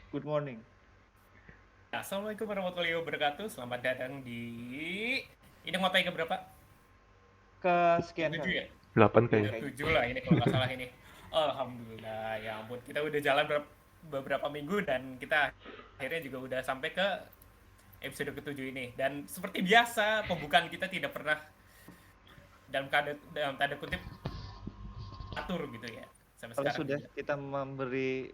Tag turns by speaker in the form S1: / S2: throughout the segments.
S1: Good morning.
S2: Assalamualaikum warahmatullahi wabarakatuh. Selamat datang di ini mau ke berapa?
S1: Kesekian
S2: Ketujuh
S1: kali.
S2: ya?
S3: Delapan
S1: Iya
S3: kayaknya.
S1: kayaknya.
S2: Ketujuh lah ini kalau nggak salah ini. Alhamdulillah, ya ampun. Kita udah jalan beberapa minggu dan kita akhirnya juga udah sampai ke episode ketujuh ini. Dan seperti biasa, pembukaan kita tidak pernah dalam tanda kutip atur gitu ya. Sampai
S1: Kalau
S2: sekarang
S1: sudah
S2: juga.
S1: kita memberi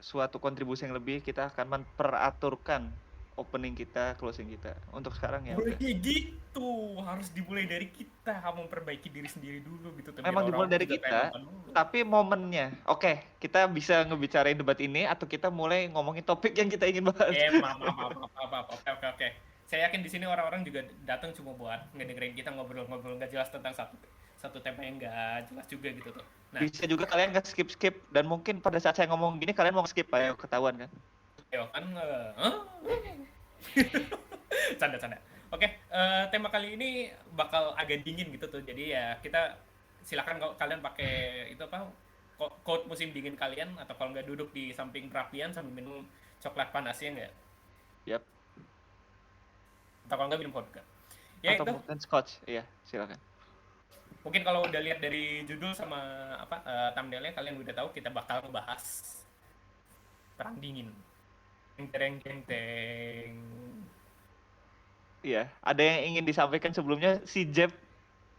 S1: suatu kontribusi yang lebih, kita akan memperaturkan opening kita, closing kita. Untuk sekarang ya
S2: Boleh
S1: udah.
S2: kayak gitu, harus dimulai dari kita, memperbaiki diri sendiri dulu gitu, tuh, biar
S1: Memang dimulai
S2: orang-orang
S1: dari
S2: juga pengen
S1: kita,
S2: nonton dulu.
S1: tapi momennya. Oke, kita bisa ngebicarain debat ini atau kita mulai ngomongin topik yang kita ingin bahas.
S2: Maaf, maaf, maaf, maaf, maaf, maaf. Oke, oke, oke. Saya yakin di sini orang-orang juga datang cuma buat ngedengerin kita ngobrol-ngobrol nggak jelas tentang satu satu tema yang nggak jelas juga gitu tuh. Nah,
S1: Bisa juga kalian nggak skip-skip dan mungkin pada saat saya ngomong gini kalian mau skip, ayo ketahuan kan?
S2: ayo kan, canda-canda. Oke, tema kali ini bakal agak dingin gitu tuh. Jadi ya kita silakan kalau kalian pakai itu apa coat musim dingin kalian atau kalau nggak duduk di samping perapian sambil minum coklat panas ya nggak?
S1: Yap.
S2: Atau kalau nggak minum vodka. Ya
S1: Atau
S2: itu
S1: mungkin scotch. Iya, silakan.
S2: mungkin kalau udah lihat dari judul sama apa thumbnailnya kalian udah tahu kita bakal ngebahas perang dingin. Teng teng teng teng.
S1: Iya, ada yang ingin disampaikan sebelumnya si Jeb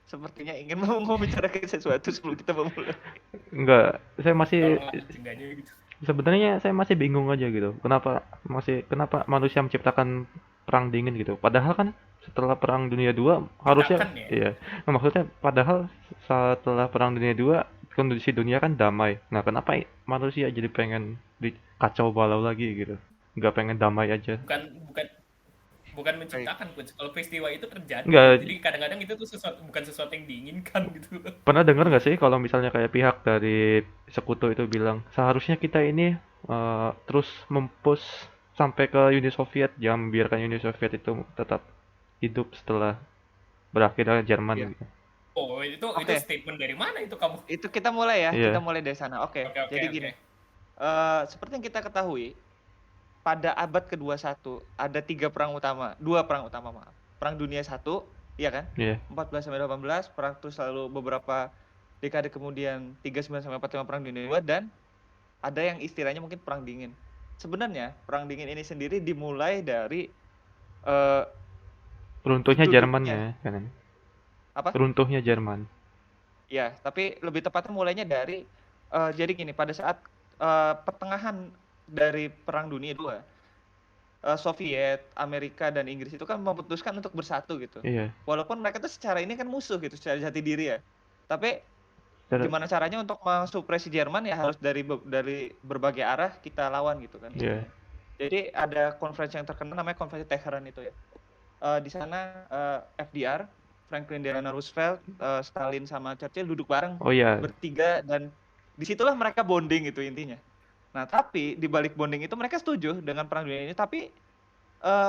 S1: sepertinya ingin membicarakan sesuatu sebelum kita memulai.
S3: Enggak, saya masih
S2: Tolong langsung aja gitu.
S3: sebenarnya saya masih bingung aja gitu. Kenapa manusia menciptakan perang dingin gitu? Padahal kan setelah Perang Dunia II harusnya
S2: Ciptakan ya.
S3: iya. Nah, maksudnya padahal setelah Perang Dunia II kondisi dunia kan damai. Nah, kenapa manusia jadi pengen dikacau balau lagi gitu? Nggak pengen damai aja.
S2: Bukan bukan bukan
S1: Baik.
S2: menciptakan pun. Kalau peristiwa itu terjadi.
S3: Nggak,
S2: Jadi kadang-kadang itu tuh bukan sesuatu yang diinginkan gitu.
S3: pernah dengar nggak sih kalau misalnya kayak pihak dari sekutu itu bilang seharusnya kita ini terus mempush sampai ke Uni Soviet, jangan biarkan Uni Soviet itu tetap hidup setelah berakhirnya
S1: Iya.
S3: Jerman gitu.
S2: Oh, itu
S1: Oke,
S2: statement dari mana itu kamu?
S1: itu kita mulai ya. Kita
S3: Iya,
S1: mulai dari sana. Oke,
S2: Oke, oke,
S1: jadi
S2: oke.
S1: gini. Seperti yang kita ketahui, pada abad ke-21 ada tiga perang utama, dua perang utama maaf. Perang Dunia Satu, iya kan?
S3: iya.
S1: 14 sampai 18, perang terus lalu beberapa dekade kemudian 39 sampai 45 perang dunia kedua dan ada yang istilahnya mungkin perang dingin. Sebenarnya perang dingin ini sendiri dimulai dari eh,
S3: Runtuhnya Jerman
S1: duduknya
S3: ya, kan?
S1: apa?
S3: Runtuhnya Jerman.
S1: Ya, tapi lebih tepatnya mulainya dari jadi gini, pada saat pertengahan dari Perang Dunia II, Soviet, Amerika dan Inggris itu kan memutuskan untuk bersatu gitu.
S3: Iya.
S1: Walaupun mereka tuh secara ini kan musuh gitu, secara jati diri ya. Tapi
S3: Ter-
S1: gimana caranya untuk mensupresi Jerman ya harus dari berbagai arah kita lawan gitu kan.
S3: Iya.
S1: Jadi ada konferensi yang terkenal namanya konferensi Teheran itu ya. Di sana FDR, Franklin Delano Roosevelt, Stalin sama Churchill duduk bareng
S3: Oh iya,
S1: bertiga dan disitulah mereka bonding itu intinya. Nah tapi di balik bonding itu mereka setuju dengan perang dunia ini, tapi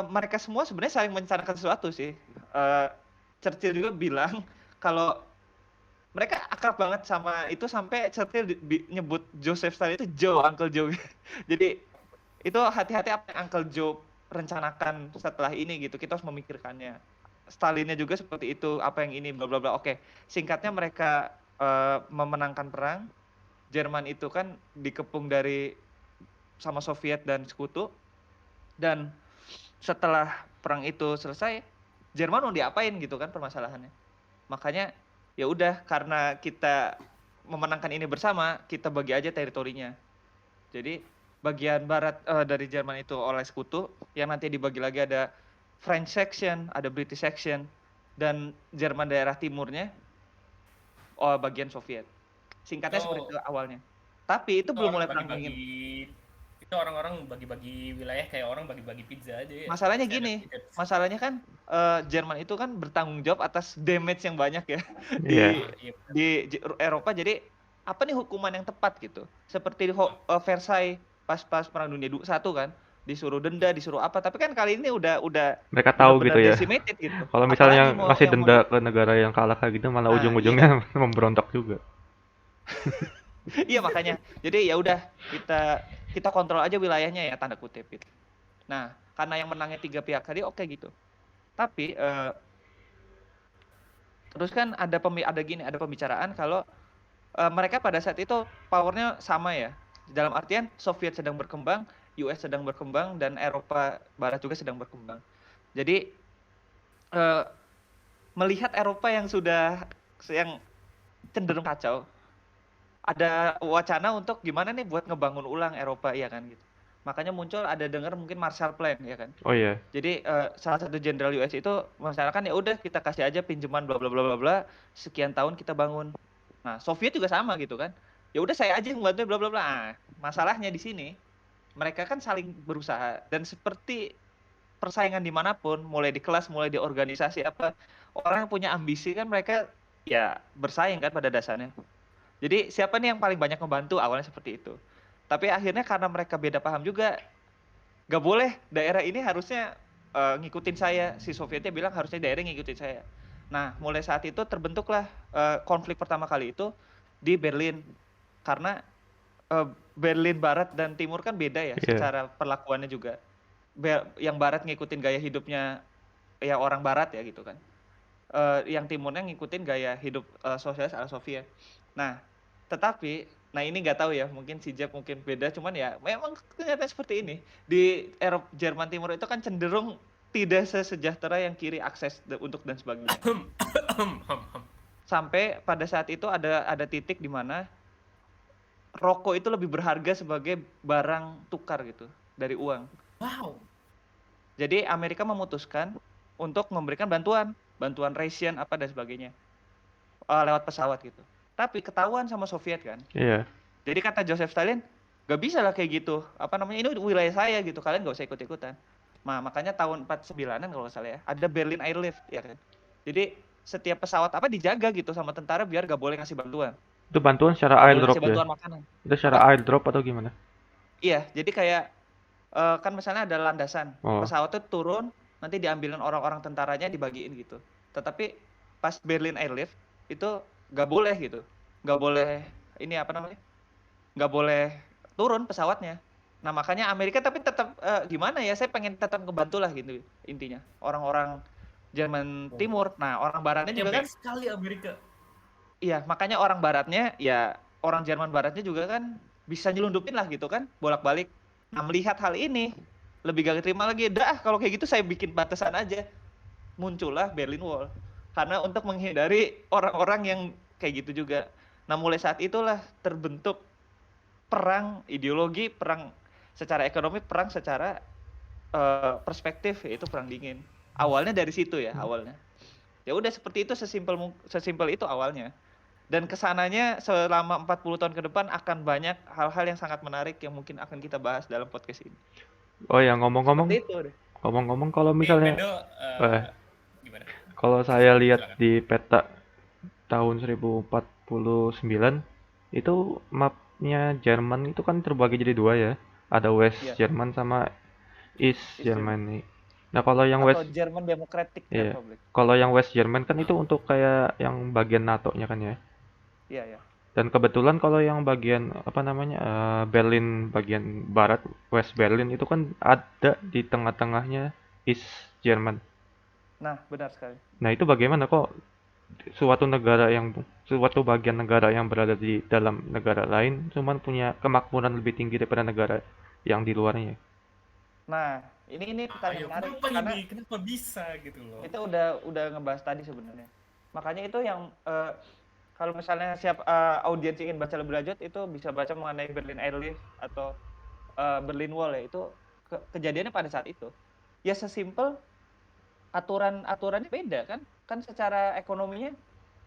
S1: mereka semua sebenarnya saling mencanakan sesuatu sih. Eh, Churchill juga bilang kalau mereka akrab banget sama itu sampai Churchill nyebut Joseph Stalin itu Joe, Uncle Joe. Jadi itu hati-hati apa yang Uncle Joe rencanakan setelah ini gitu. Kita harus memikirkannya. Stalinnya juga seperti itu, apa yang ini bla bla bla. Oke, singkatnya mereka memenangkan perang. Jerman itu kan dikepung dari sama Soviet dan sekutu dan setelah perang itu selesai, Jerman mau diapain gitu kan permasalahannya. Makanya ya udah karena kita memenangkan ini bersama, kita bagi aja teritorinya. Jadi bagian barat dari Jerman itu oleh sekutu, yang nanti dibagi lagi ada French section, ada British section, dan Jerman daerah timurnya bagian Soviet. Singkatnya
S2: Itu
S1: seperti itu awalnya. Tapi itu
S2: itu
S1: belum
S2: orang
S1: mulai perang dingin.
S2: bagi-bagi itu orang-orang bagi-bagi wilayah kayak orang bagi-bagi pizza aja ya.
S1: Masalahnya
S2: Masih ada
S1: gini,
S2: pizza.
S1: masalahnya kan Jerman itu kan bertanggung jawab atas damage yang banyak ya
S3: iya.
S1: di
S2: Iya.
S1: Eropa. Jadi apa nih hukuman yang tepat gitu? Seperti di Versailles pas Perang Dunia Satu kan, disuruh denda, disuruh apa. Tapi kan kali ini udah
S3: Mereka tahu
S1: benar-benar
S3: gitu ya.
S1: decimated gitu.
S3: Kalau
S1: Apalagi
S3: misalnya
S1: mau
S3: ngasih
S1: yang mau di
S3: denda ke negara yang kalah kayak gitu, malah
S1: nah iya.
S3: ujung-ujungnya memberontak juga.
S1: Iya makanya. Jadi ya udah kita kita kontrol aja wilayahnya ya, tanda kutip gitu. Nah, karena yang menangnya 3 pihak tadi oke gitu. Tapi terus kan ada pembicaraan kalau mereka pada saat itu powernya sama ya. Dalam artian Soviet sedang berkembang, US sedang berkembang, dan Eropa Barat juga sedang berkembang. Jadi melihat Eropa yang cenderung kacau, ada wacana untuk gimana nih buat ngebangun ulang Eropa, ya kan gitu. Makanya muncul ada dengar mungkin Marshall Plan, ya kan.
S3: Oh iya.
S1: Jadi salah satu jenderal US itu mengatakan ya udah kita kasih aja pinjaman bla bla bla bla bla, sekian tahun kita bangun. Nah, Soviet juga sama gitu kan. Ya udah saya aja yang bantu bla bla bla. Nah, masalahnya di sini mereka kan saling berusaha, dan seperti persaingan dimanapun, mulai di kelas, mulai di organisasi apa, orang yang punya ambisi kan mereka ya bersaing kan pada dasarnya. Jadi siapa nih yang paling banyak membantu, awalnya seperti itu. Tapi akhirnya karena mereka beda paham juga, gak boleh daerah ini harusnya ngikutin saya. Si Sovietnya bilang harusnya daerah ngikutin saya. Nah, mulai saat itu terbentuklah konflik pertama kali itu di Berlin. Karena Berlin Barat dan Timur kan beda ya, secara perlakuannya juga. Yang Barat ngikutin gaya hidupnya ya orang Barat ya gitu kan. Yang Timurnya ngikutin gaya hidup sosialis ala Soviet. Nah, tetapi ini nggak tahu ya, mungkin si Jeb mungkin beda, cuman ya memang ternyata seperti ini. Di Eropa, Jerman Timur itu kan cenderung tidak sesejahtera yang kiri, akses untuk dan sebagainya. Sampai pada saat itu ada titik di mana rokok itu lebih berharga sebagai barang tukar gitu dari uang.
S2: Wow.
S1: Jadi Amerika memutuskan untuk memberikan bantuan ration apa dan sebagainya lewat pesawat gitu. Tapi ketahuan sama Soviet kan.
S3: Iya.
S1: Jadi kata Joseph Stalin, gak bisa lah kayak gitu. Ini wilayah saya gitu, kalian gak usah ikut-ikutan. Nah, makanya tahun 49-an kalau nggak salah ya, ada Berlin Airlift ya kan. Jadi setiap pesawat apa dijaga gitu sama tentara biar gak boleh ngasih bantuan.
S3: Itu bantuan secara airdrop ya?
S1: Bantuan makanan.
S3: Itu secara airdrop atau gimana?
S1: Iya, jadi kayak kan misalnya ada landasan, pesawatnya turun, nanti diambilin orang-orang tentaranya dibagiin gitu. Tetapi pas Berlin Airlift itu nggak boleh gitu, nggak boleh nggak boleh turun pesawatnya. Nah makanya Amerika tapi tetap gimana ya, saya pengen tetap ngebantu lah gitu intinya orang-orang Jerman Timur. Nah orang Baratnya juga kan
S2: sekali Amerika.
S1: Iya, makanya orang Baratnya ya, orang Jerman Baratnya juga kan bisa nyelundupin lah gitu kan, bolak-balik. Nah melihat hal ini lebih gak terima lagi, kalau kayak gitu saya bikin batasan aja. Muncullah Berlin Wall karena untuk menghindari orang-orang yang kayak gitu juga. Nah mulai saat itulah terbentuk perang ideologi, perang secara ekonomi, perang secara perspektif, yaitu perang dingin. Awalnya dari situ ya, awalnya. Ya udah seperti itu, sesimpel itu awalnya. Dan kesananya selama 40 tahun ke depan akan banyak hal-hal yang sangat menarik yang mungkin akan kita bahas dalam podcast ini.
S3: Oh ya, ngomong-ngomong kalau misalnya
S2: gimana?
S3: Kalau saya lihat di peta tahun 1049 itu mapnya Jerman itu kan terbagi jadi dua ya. Ada West Jerman sama East Germany. Nah, kalau yang West
S1: German Democratic Republic.
S3: Kalau yang West Jerman kan itu untuk kayak yang bagian NATO-nya kan ya.
S1: Iya.
S3: Dan kebetulan kalau yang bagian Berlin bagian barat, West Berlin itu kan ada di tengah-tengahnya East Jerman.
S1: Nah, benar sekali.
S3: Nah, itu bagaimana kok suatu bagian negara yang berada di dalam negara lain cuman punya kemakmuran lebih tinggi daripada negara yang di luarnya?
S1: Nah, ini pertanyaan menarik,
S2: kenapa bisa gitu loh.
S1: Kita udah ngebahas tadi sebenarnya. Makanya itu yang kalau misalnya audiens ingin baca lebih lanjut, itu bisa baca mengenai Berlin Airlift atau Berlin Wall ya. Itu kejadiannya pada saat itu. Ya sesimpel aturannya beda kan secara ekonominya.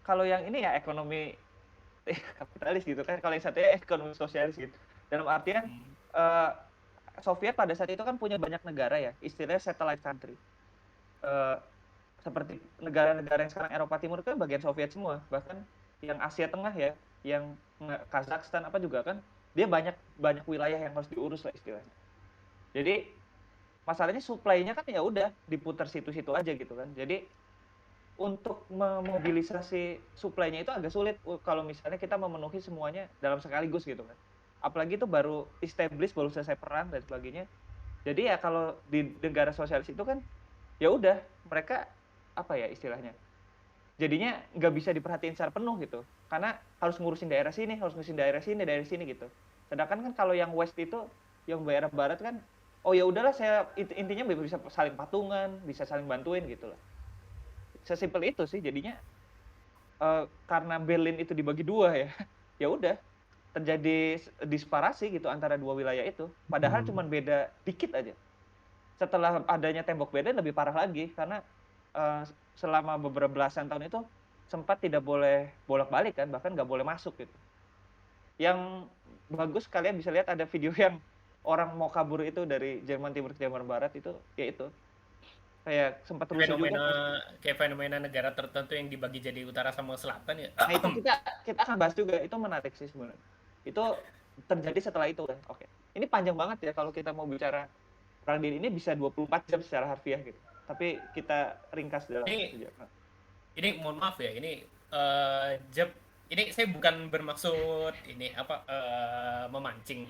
S1: Kalau yang ini ya ekonomi kapitalis gitu kan, kalau yang satunya ekonomi sosialis gitu. Dalam artian Soviet pada saat itu kan punya banyak negara ya, istilahnya satellite country. Seperti negara-negara yang sekarang Eropa Timur kan bagian Soviet semua, bahkan yang Asia Tengah ya, yang Kazakhstan apa juga kan, dia banyak wilayah yang harus diurus lah istilahnya. Jadi masalahnya supply-nya kan ya udah diputar situ-situ aja gitu kan. Jadi untuk memobilisasi supply-nya itu agak sulit kalau misalnya kita memenuhi semuanya dalam sekaligus gitu kan. apalagi itu baru establish, baru selesai perang dan sebagainya. Jadi ya kalau di negara sosialis itu kan ya udah mereka apa ya istilahnya, jadinya nggak bisa diperhatiin secara penuh gitu, karena harus ngurusin daerah sini, harus ngurusin daerah sini gitu. Sedangkan kan kalau yang West itu, yang daerah Barat kan, oh ya udahlah saya intinya bisa saling patungan, bisa saling bantuin gitu lah. Sesimpel itu sih jadinya. Karena Berlin itu dibagi dua ya, ya udah terjadi disparasi gitu antara dua wilayah itu. Padahal cuma beda dikit aja. Setelah adanya tembok Berlin lebih parah lagi karena selama beberapa belasan tahun itu sempat tidak boleh bolak-balik kan, bahkan nggak boleh masuk gitu. Yang bagus kalian bisa lihat ada video yang orang mau kabur itu dari Jerman Timur ke Jerman Barat itu, ya itu kayak sempat rusuh juga.
S2: Kayak fenomena negara tertentu yang dibagi jadi utara sama selatan ya.
S1: Nah itu kita akan bahas juga, itu menarik sih sebenarnya. Itu terjadi setelah itu kan. Oke. Ini panjang banget ya kalau kita mau bicara perang dingin ini, bisa 24 jam secara harfiah gitu. Tapi kita ringkas dalam
S2: ini mohon maaf ya, ini ini saya bukan bermaksud ini apa memancing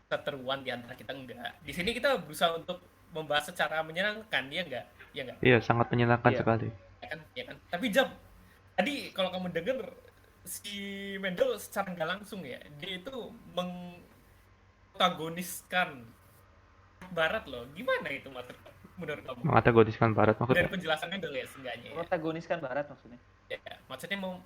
S2: keteruan di antara kita, enggak. Di sini kita berusaha untuk membahas secara menyenangkan, ya enggak? Ya enggak?
S3: Iya, sangat menyenangkan sekali.
S2: Ya kan? Tapi Jam, tadi kalau kamu denger si Mendel secara nggak langsung ya, dia itu mengprotagoniskan Barat loh. Gimana itu menurut kamu?
S3: Mengantagoniskan Barat maksudnya?
S2: Dari penjelasan Mendel ya seenggaknya.
S1: Protagoniskan Barat maksudnya?
S2: Ya, maksudnya mau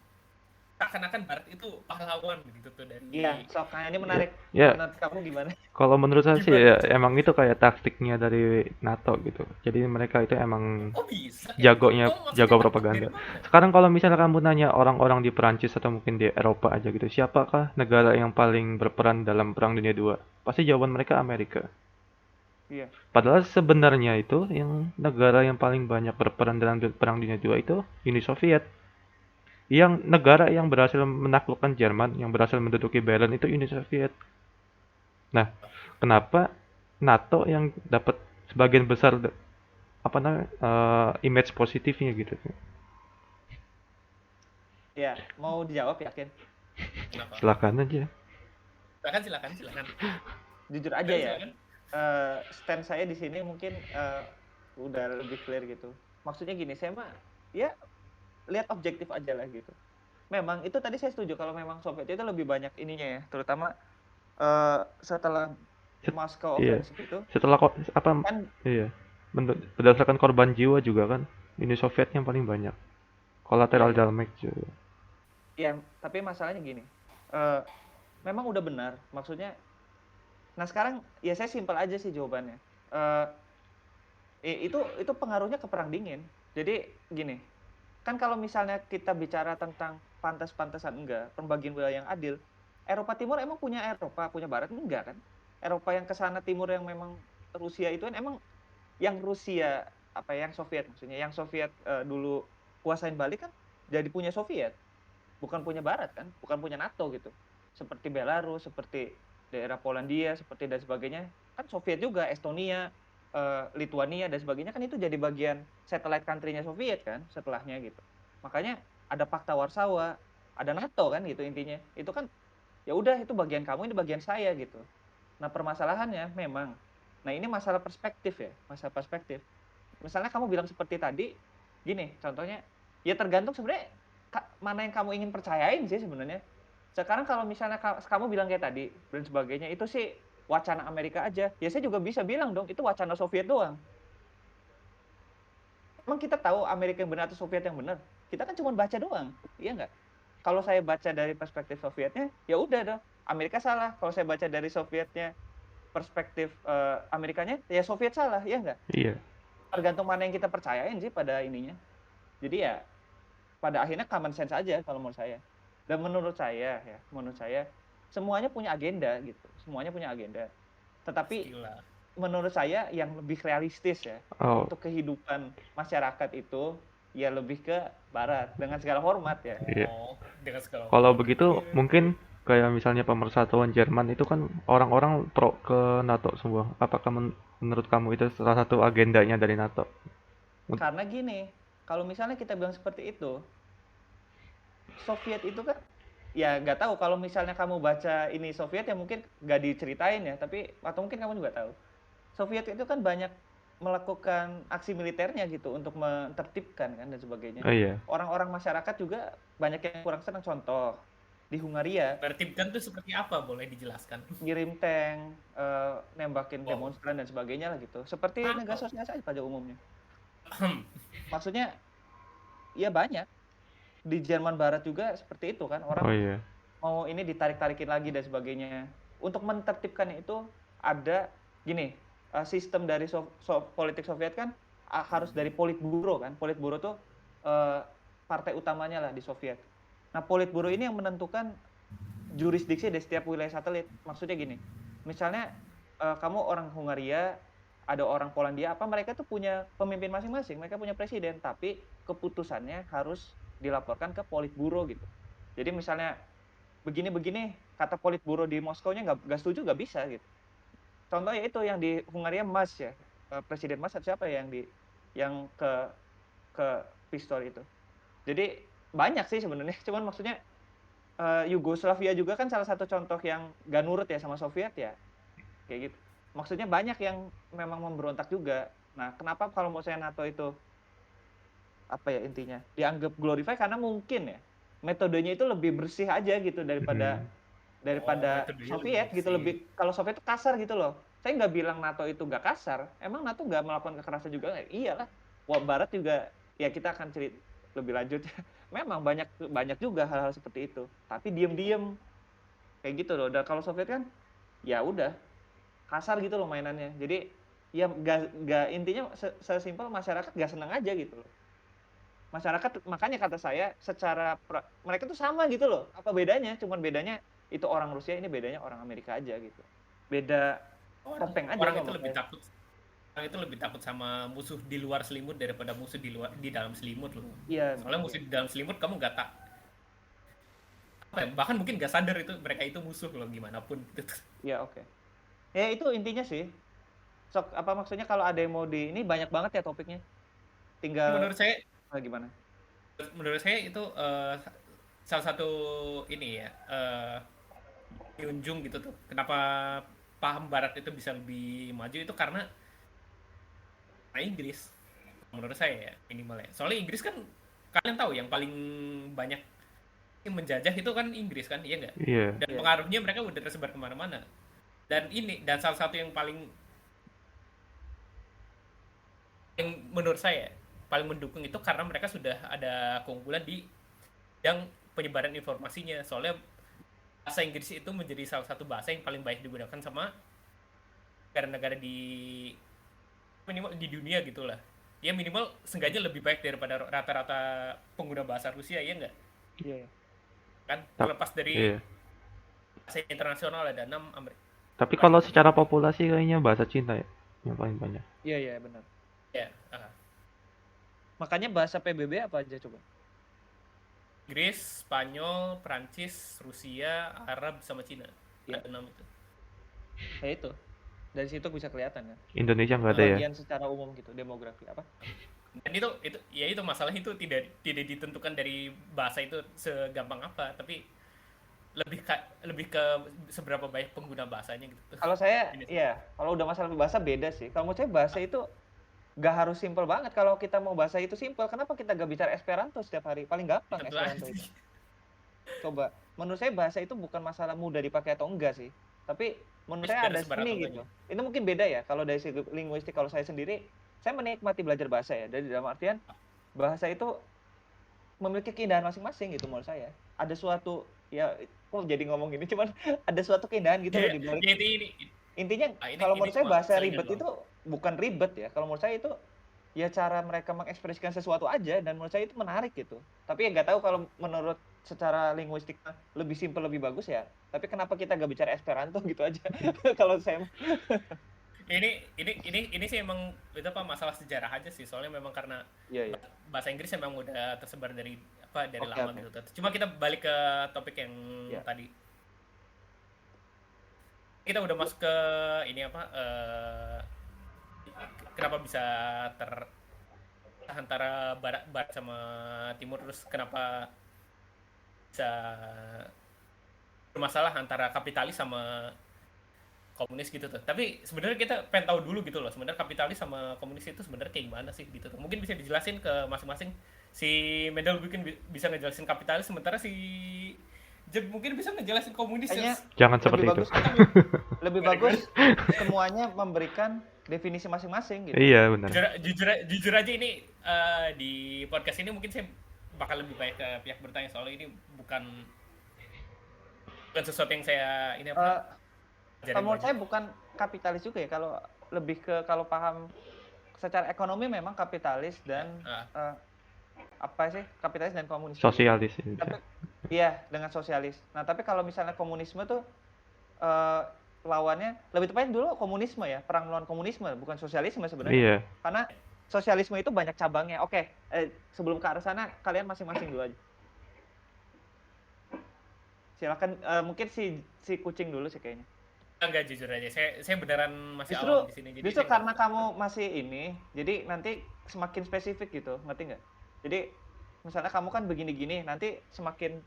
S2: seakan-akan Barat itu pahlawan gitu tuh dari.
S1: Iya, soalnya ini menarik.
S3: Ya.
S1: Menurut kamu gimana?
S3: Kalau menurut saya sih ya emang itu kayak taktiknya dari NATO gitu. Jadi mereka itu emang jago propaganda. Sekarang kalau misalnya kamu nanya orang-orang di Perancis atau mungkin di Eropa aja gitu, siapakah negara yang paling berperan dalam Perang Dunia II? Pasti jawaban mereka Amerika.
S1: Iya.
S3: Padahal sebenarnya itu yang negara yang paling banyak berperan dalam Perang Dunia II itu Uni Soviet. Yang negara yang berhasil menaklukkan Jerman, yang berhasil menduduki Berlin itu Uni Soviet. Nah, kenapa NATO yang dapat sebagian besar image positifnya gitu?
S1: Ya, mau dijawab yakin?
S3: Silakan aja.
S2: Silakan.
S1: Jujur aja ya. Stand saya di sini mungkin udah lebih clear gitu. Maksudnya gini, saya mah ya lihat objektif aja lah gitu. Memang itu tadi saya setuju kalau memang Soviet itu lebih banyak ininya ya, terutama setelah Moscow Offensive itu.
S3: Setelah kan, iya. Berdasarkan korban jiwa juga kan, Uni Soviet yang paling banyak. Collateral damage juga.
S1: Ya, tapi masalahnya gini. Memang udah benar, maksudnya. Nah sekarang ya saya simpel aja sih jawabannya. Itu pengaruhnya ke perang dingin. Jadi gini, kan kalau misalnya kita bicara tentang pantas-pantasan enggak, pembagian wilayah yang adil, Eropa Timur emang punya Eropa, punya Barat enggak kan? Eropa yang ke sana timur yang memang Rusia itu kan emang yang Rusia yang Soviet maksudnya, yang Soviet dulu kuasain balik kan jadi punya Soviet, bukan punya Barat kan, bukan punya NATO gitu. Seperti Belarus, seperti daerah Polandia, seperti dan sebagainya, kan Soviet juga, Estonia, Lithuania dan sebagainya kan itu jadi bagian satellite country-nya Soviet kan setelahnya gitu. Makanya ada Pakta Warsawa, ada NATO kan gitu intinya. Itu kan ya udah itu bagian kamu, ini bagian saya gitu. Nah, permasalahannya memang ini masalah perspektif ya, masalah perspektif. Misalnya kamu bilang seperti tadi, gini contohnya, ya tergantung sebenarnya mana yang kamu ingin percayain sih sebenarnya. Sekarang kalau misalnya kamu bilang kayak tadi dan sebagainya, itu sih wacana Amerika aja. Ya saya juga bisa bilang dong, itu wacana Soviet doang. Emang kita tahu Amerika yang benar atau Soviet yang benar? Kita kan cuma baca doang, iya nggak? Kalau saya baca dari perspektif Sovietnya, ya udah dong, Amerika salah. Kalau saya baca dari Sovietnya, perspektif Amerikanya, ya Soviet salah, iya nggak?
S3: Iya.
S1: Tergantung mana yang kita percayain sih pada ininya. Jadi ya, pada akhirnya common sense aja kalau menurut saya. Dan menurut saya semuanya punya agenda gitu, semuanya punya agenda. Tetapi menurut saya yang lebih realistis ya untuk kehidupan masyarakat itu ya lebih ke Barat dengan segala hormat ya.
S3: Iya. Kalau begitu mungkin kayak misalnya pemersatuan Jerman itu kan orang-orang pro ke NATO semua. Apakah menurut kamu itu salah satu agendanya dari NATO?
S1: Karena gini, kalau misalnya kita bilang seperti itu, Soviet itu kan ya nggak tahu kalau misalnya kamu baca ini Soviet ya mungkin nggak diceritain ya, tapi atau mungkin kamu juga tahu. Soviet itu kan banyak melakukan aksi militernya gitu untuk menertibkan kan dan sebagainya.
S3: Oh iya.
S1: Orang-orang masyarakat juga banyak yang kurang senang. Contoh di Hungaria
S2: Tertibkan tuh seperti apa, boleh dijelaskan?
S1: ngirim tank, nembakin
S2: Wow.
S1: demonstran dan sebagainya lah gitu. Seperti negara sosialis aja pada umumnya. Maksudnya ya banyak. Di Jerman Barat juga seperti itu kan, orang
S3: Oh iya.
S1: mau ini ditarik-tarikin lagi dan sebagainya. Untuk menertibkan itu ada gini, sistem dari politik Soviet kan harus dari Politburo kan. Politburo tuh partai utamanya lah di Soviet. Nah, Politburo ini yang menentukan jurisdiksi dari setiap wilayah satelit. Maksudnya gini, misalnya kamu orang Hungaria, ada orang Polandia, apa mereka tuh punya pemimpin masing-masing, mereka punya presiden, tapi keputusannya harus dilaporkan ke Politburo gitu. Jadi misalnya begini-begini, kata Politburo di Moskow-nya nggak setuju, nggak bisa gitu. Contohnya itu yang di Hungaria Mas ya, Presiden Mas siapa ya yang ke pistol itu. Jadi banyak sih sebenarnya, cuman maksudnya Yugoslavia juga kan salah satu contoh yang gak nurut ya sama Soviet ya, kayak gitu. Maksudnya banyak yang memang memberontak juga. Nah, kenapa kalau mau saya NATO itu apa ya intinya dianggap glorify karena mungkin ya metodenya itu lebih bersih aja gitu daripada
S2: Metodenya lebih
S1: Soviet gitu.
S2: bersih.
S1: Lebih kalau Soviet itu kasar gitu loh. Saya nggak bilang NATO itu nggak kasar, emang NATO nggak melakukan kekerasan juga, iyalah. Wah, Barat juga ya, kita akan cerita lebih lanjut. Memang banyak juga hal-hal seperti itu, tapi diem kayak gitu loh. Dan kalau Soviet kan ya udah kasar gitu loh mainannya. Jadi ya nggak intinya sesimpel masyarakat nggak senang aja gitu loh. Masyarakat, makanya kata saya secara mereka tuh sama gitu loh. Apa bedanya? Cuman bedanya itu orang Rusia, ini bedanya orang Amerika aja gitu. Beda topeng aja
S2: Orang
S1: kalau
S2: itu lebih
S1: saya.
S2: takut. Orang itu lebih takut sama musuh di luar selimut daripada musuh di dalam selimut loh.
S1: Iya,
S2: Soalnya musuh di dalam selimut kamu nggak tak apa ya, bahkan mungkin nggak sadar itu mereka itu musuh loh gimana pun gitu.
S1: iya, oke. Ya itu intinya sih. Sok apa maksudnya kalau ada yang mau di ini banyak banget ya topiknya. Tinggal
S2: Menurut saya
S1: gimana?
S2: menurut saya itu salah satu ini ya Hyunjung gitu tuh. Kenapa paham Barat itu bisa lebih maju itu karena Inggris. Menurut saya ya minimal ya. Soalnya Inggris kan kalian tahu yang paling banyak yang menjajah itu kan Inggris kan, iya nggak?
S3: Iya.
S2: Dan pengaruhnya mereka udah tersebar kemana-mana. Dan salah satu yang menurut saya paling mendukung itu karena mereka sudah ada keunggulan di yang penyebaran informasinya. Soalnya bahasa Inggris itu menjadi salah satu bahasa yang paling baik digunakan sama negara-negara di minimal di dunia gitulah. Ya minimal seenggaknya lebih baik daripada rata-rata pengguna bahasa Rusia, ya nggak?
S1: Iya.
S2: Kan terlepas dari
S3: Iya.
S2: bahasa internasional ada 6 Amerika.
S3: Tapi kalau secara populasi kayaknya bahasa Cina ya yang paling banyak.
S1: Iya, benar.
S2: Ya,
S1: Makanya bahasa PBB apa aja coba?
S2: Inggris, Spanyol, Prancis, Rusia, Arab sama Cina.
S1: Iya.
S2: Ada 6 itu.
S1: Ya itu. Dari situ bisa kelihatan kan.
S3: Indonesia nggak ada ya?
S1: Bagian secara umum gitu, demografi apa?
S2: Dan itu masalah itu tidak ditentukan dari bahasa itu segampang apa, tapi lebih ke seberapa banyak pengguna bahasanya gitu.
S1: Kalau saya, iya, kalau udah masalah bahasa beda sih. Kalau menurut saya bahasa itu gak harus simple banget. Kalau kita mau bahasa itu simple, kenapa kita gak bicara Esperanto setiap hari? Paling gampang Esperanto itu. Coba, menurut saya bahasa itu bukan masalah mudah dipakai atau enggak sih. Tapi menurut saya ada seni gitu. Ini mungkin beda ya. Kalau dari segi linguistik, kalau saya sendiri, saya menikmati belajar bahasa ya. Dari dalam artian, bahasa itu memiliki keindahan masing-masing gitu menurut saya. Ada suatu, ya kok jadi ngomong gini, cuman ada suatu keindahan gitu loh di balik. Intinya kalau menurut saya bahasa ribet itu bukan ribet ya. Kalau menurut saya itu ya cara mereka mengekspresikan sesuatu aja, dan menurut saya itu menarik gitu. Tapi ya nggak tahu kalau menurut secara linguistik lebih simpel lebih bagus ya. Tapi kenapa kita nggak bicara Esperanto gitu aja? Kalau saya
S2: ini sih emang itu apa masalah sejarah aja sih, soalnya memang karena bahasa Inggris memang udah tersebar dari lama gitu. Cuma kita balik ke topik yang tadi. Kita udah masuk ke ini apa kenapa bisa antara barat sama timur, terus kenapa bisa bermasalah antara kapitalis sama komunis gitu tuh. Tapi sebenarnya kita pengen tahu dulu gitu loh, sebenarnya kapitalis sama komunis itu sebenarnya kayak gimana sih gitu tuh. Mungkin bisa dijelasin ke masing-masing. Si Medal mungkin bisa ngejelasin kapitalis, sementara si Jeb mungkin bisa ngejelasin komunis.
S1: Kayaknya
S3: Jangan
S1: lebih
S3: seperti itu.
S1: bagus lebih bagus semuanya memberikan definisi masing-masing gitu.
S3: Iya, benar.
S2: Jujur aja ini di podcast ini mungkin saya bakal lebih baik ke pihak bertanya, soalnya ini bukan sesuatu yang saya ini apa.
S1: Kalau menurut saya bukan kapitalis juga ya, kalau lebih ke kalau paham secara ekonomi memang kapitalis dan apa sih kapitalis dan komunis.
S3: Sosialis ini.
S1: Tapi iya dengan sosialis. Nah tapi kalau misalnya komunisme tuh lawannya lebih tepatnya dulu komunisme ya, perang melawan komunisme bukan sosialisme sebenarnya.
S3: Iya.
S1: Karena sosialisme itu banyak cabangnya. Oke, sebelum ke arah sana kalian masing-masing dulu aja. Silakan mungkin si kucing dulu sih kayaknya.
S2: Enggak, jujur aja saya beneran masih
S1: Justru
S2: awam di sini, jadi
S1: justru karena kamu masih ini, jadi nanti semakin spesifik gitu, ngerti nggak? Jadi misalnya kamu kan begini-gini, nanti semakin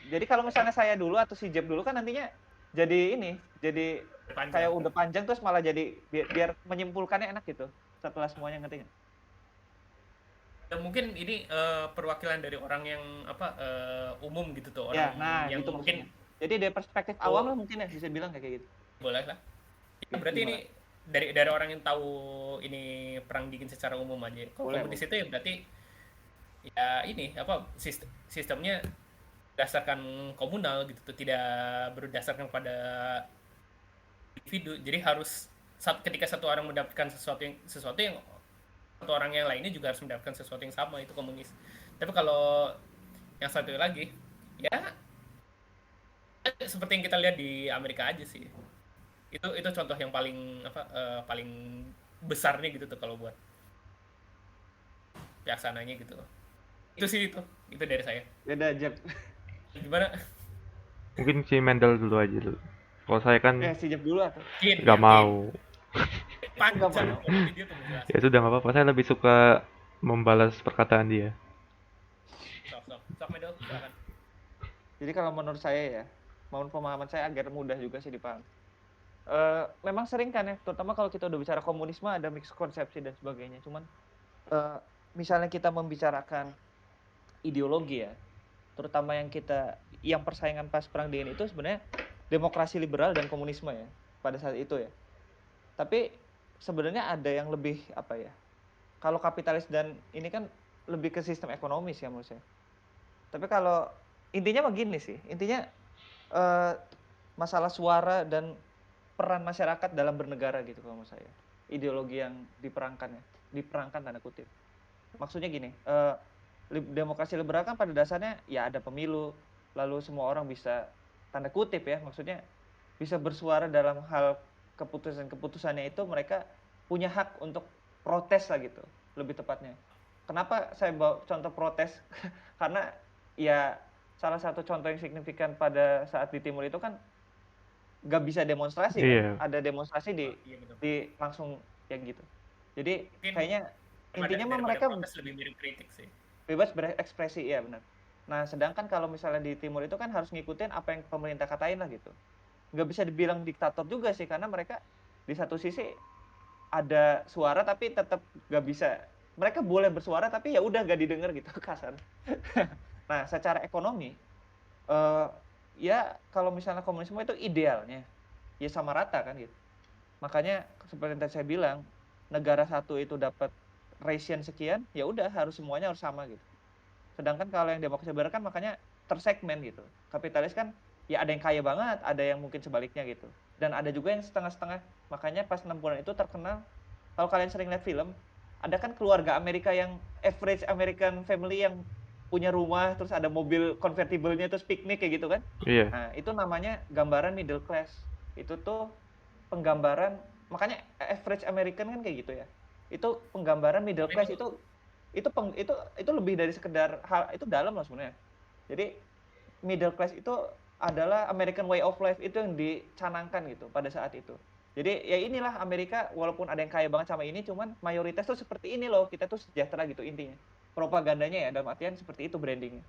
S1: jadi kalau misalnya saya dulu atau si Jeb dulu kan nantinya jadi
S2: panjang.
S1: kayak udah panjang terus malah jadi biar menyimpulkannya enak gitu setelah semuanya, ngerti nggak?
S2: Dan mungkin ini perwakilan dari orang yang umum gitu tuh, orang
S1: Ya, nah
S2: yang
S1: gitu
S2: mungkin
S1: maksudnya. Jadi dari perspektif awam lah mungkin ya bisa bilang kayak gitu.
S2: boleh lah. Ya, berarti ini dari orang yang tahu ini perang dingin secara umum aja. Kalau komunis itu ya berarti ya ini apa sistemnya berdasarkan komunal gitu tuh, tidak berdasarkan pada individu. Jadi harus ketika satu orang mendapatkan sesuatu yang satu orang yang lainnya juga harus mendapatkan sesuatu yang sama, itu komunis. Tapi kalau yang satu lagi ya seperti yang kita lihat di Amerika aja sih. Itu contoh yang paling paling besarnya gitu tuh kalau buat pihak sananya gitu. Itu sih itu dari saya.
S1: Beda Jeb.
S2: Gimana?
S3: Mungkin si Mendel dulu aja dulu. Kalau saya kan
S1: Si Jeb dulu atau?
S3: nggak mau.
S2: Panjang video tuh
S3: Ya sudah nggak apa-apa. Saya lebih suka membalas perkataan dia.
S2: Sok Medel, silakan.
S1: Jadi kalau menurut saya ya, mohon pemahaman saya agar mudah juga sih dipaham. Memang sering kan ya, terutama kalau kita udah bicara komunisme ada mix konsepsi dan sebagainya. Cuman misalnya kita membicarakan ideologi ya, terutama yang persaingan pas perang dingin itu sebenarnya demokrasi liberal dan komunisme ya pada saat itu ya. Tapi sebenarnya ada yang lebih apa ya? Kalau kapitalis dan ini kan lebih ke sistem ekonomis ya menurut saya. Tapi kalau intinya begini sih, intinya masalah suara dan peran masyarakat dalam bernegara gitu kalau menurut saya. Ideologi yang diperangkan tanda kutip. Maksudnya gini, demokrasi liberal kan pada dasarnya ya ada pemilu, lalu semua orang bisa tanda kutip ya, maksudnya bisa bersuara dalam hal keputusannya itu, mereka punya hak untuk protes lah gitu, lebih tepatnya. Kenapa saya bawa contoh protes? Karena ya salah satu contoh yang signifikan pada saat di Timur itu kan nggak bisa demonstrasi kan? Ada demonstrasi di langsung ya gitu. Jadi kayaknya intinya mah mereka
S2: lebih mirip kritik sih.
S1: Bebas berekspresi, iya benar. Nah sedangkan kalau misalnya di Timur itu kan harus ngikutin apa yang pemerintah katain lah gitu. Nggak bisa dibilang diktator juga sih, karena mereka di satu sisi ada suara tapi tetap nggak bisa. Mereka boleh bersuara tapi ya udah nggak didengar gitu, kasar. Nah secara ekonomi ya kalau misalnya komunisme itu idealnya ya sama rata kan gitu. Makanya seperti yang tadi saya bilang, negara satu itu dapat ration sekian, ya udah harus semuanya harus sama gitu. Sedangkan kalau yang demokrasi liberal kan makanya tersegmen gitu. Kapitalis kan ya ada yang kaya banget, ada yang mungkin sebaliknya gitu. Dan ada juga yang setengah-setengah. Makanya pas 60-an itu terkenal, kalau kalian sering lihat film, ada kan keluarga Amerika yang average American family yang punya rumah, terus ada mobil convertible-nya, terus piknik kayak gitu kan.
S3: Iya.
S1: Nah, itu namanya gambaran middle class. Itu tuh penggambaran, makanya average American kan kayak gitu ya. Itu penggambaran middle class itu lebih dari sekedar hal itu dalam loh sebenarnya. Jadi middle class itu adalah American way of life, itu yang dicanangkan gitu pada saat itu. Jadi ya inilah Amerika, walaupun ada yang kaya banget sama ini, cuman mayoritas tuh seperti ini loh, kita tuh sejahtera gitu intinya. Propagandanya ya dalam artian seperti itu brandingnya.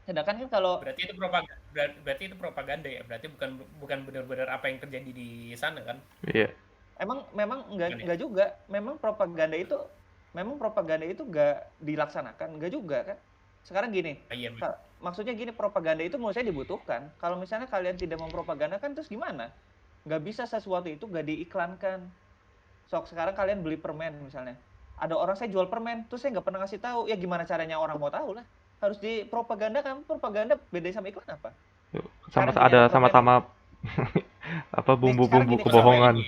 S1: Sedangkan kan kalau
S2: Berarti itu propaganda, berarti itu propaganda ya. Berarti bukan bukan benar-benar apa yang terjadi di sana kan?
S3: Iya.
S1: emang memang
S2: Bukan ya?
S1: enggak juga, memang propaganda itu enggak dilaksanakan, enggak juga kan. Sekarang gini,
S2: Ah, iya,
S1: maksudnya gini, propaganda itu menurut saya dibutuhkan. Kalau misalnya kalian tidak mempropagandakan terus gimana? Nggak bisa sesuatu itu nggak diiklankan. Sekarang kalian beli permen misalnya, ada orang saya jual permen, terus saya nggak pernah ngasih tahu, ya gimana caranya orang mau tahu lah? Harus dipropagandakan. Propaganda beda sama iklan apa?
S3: Sama
S1: Sekarang gini, ada
S3: ada
S1: permen nih.
S3: sama-sama apa
S1: Sekarang
S3: bumbu-bumbu
S1: gini,
S2: kok sampai
S3: kebohongan.
S2: ini?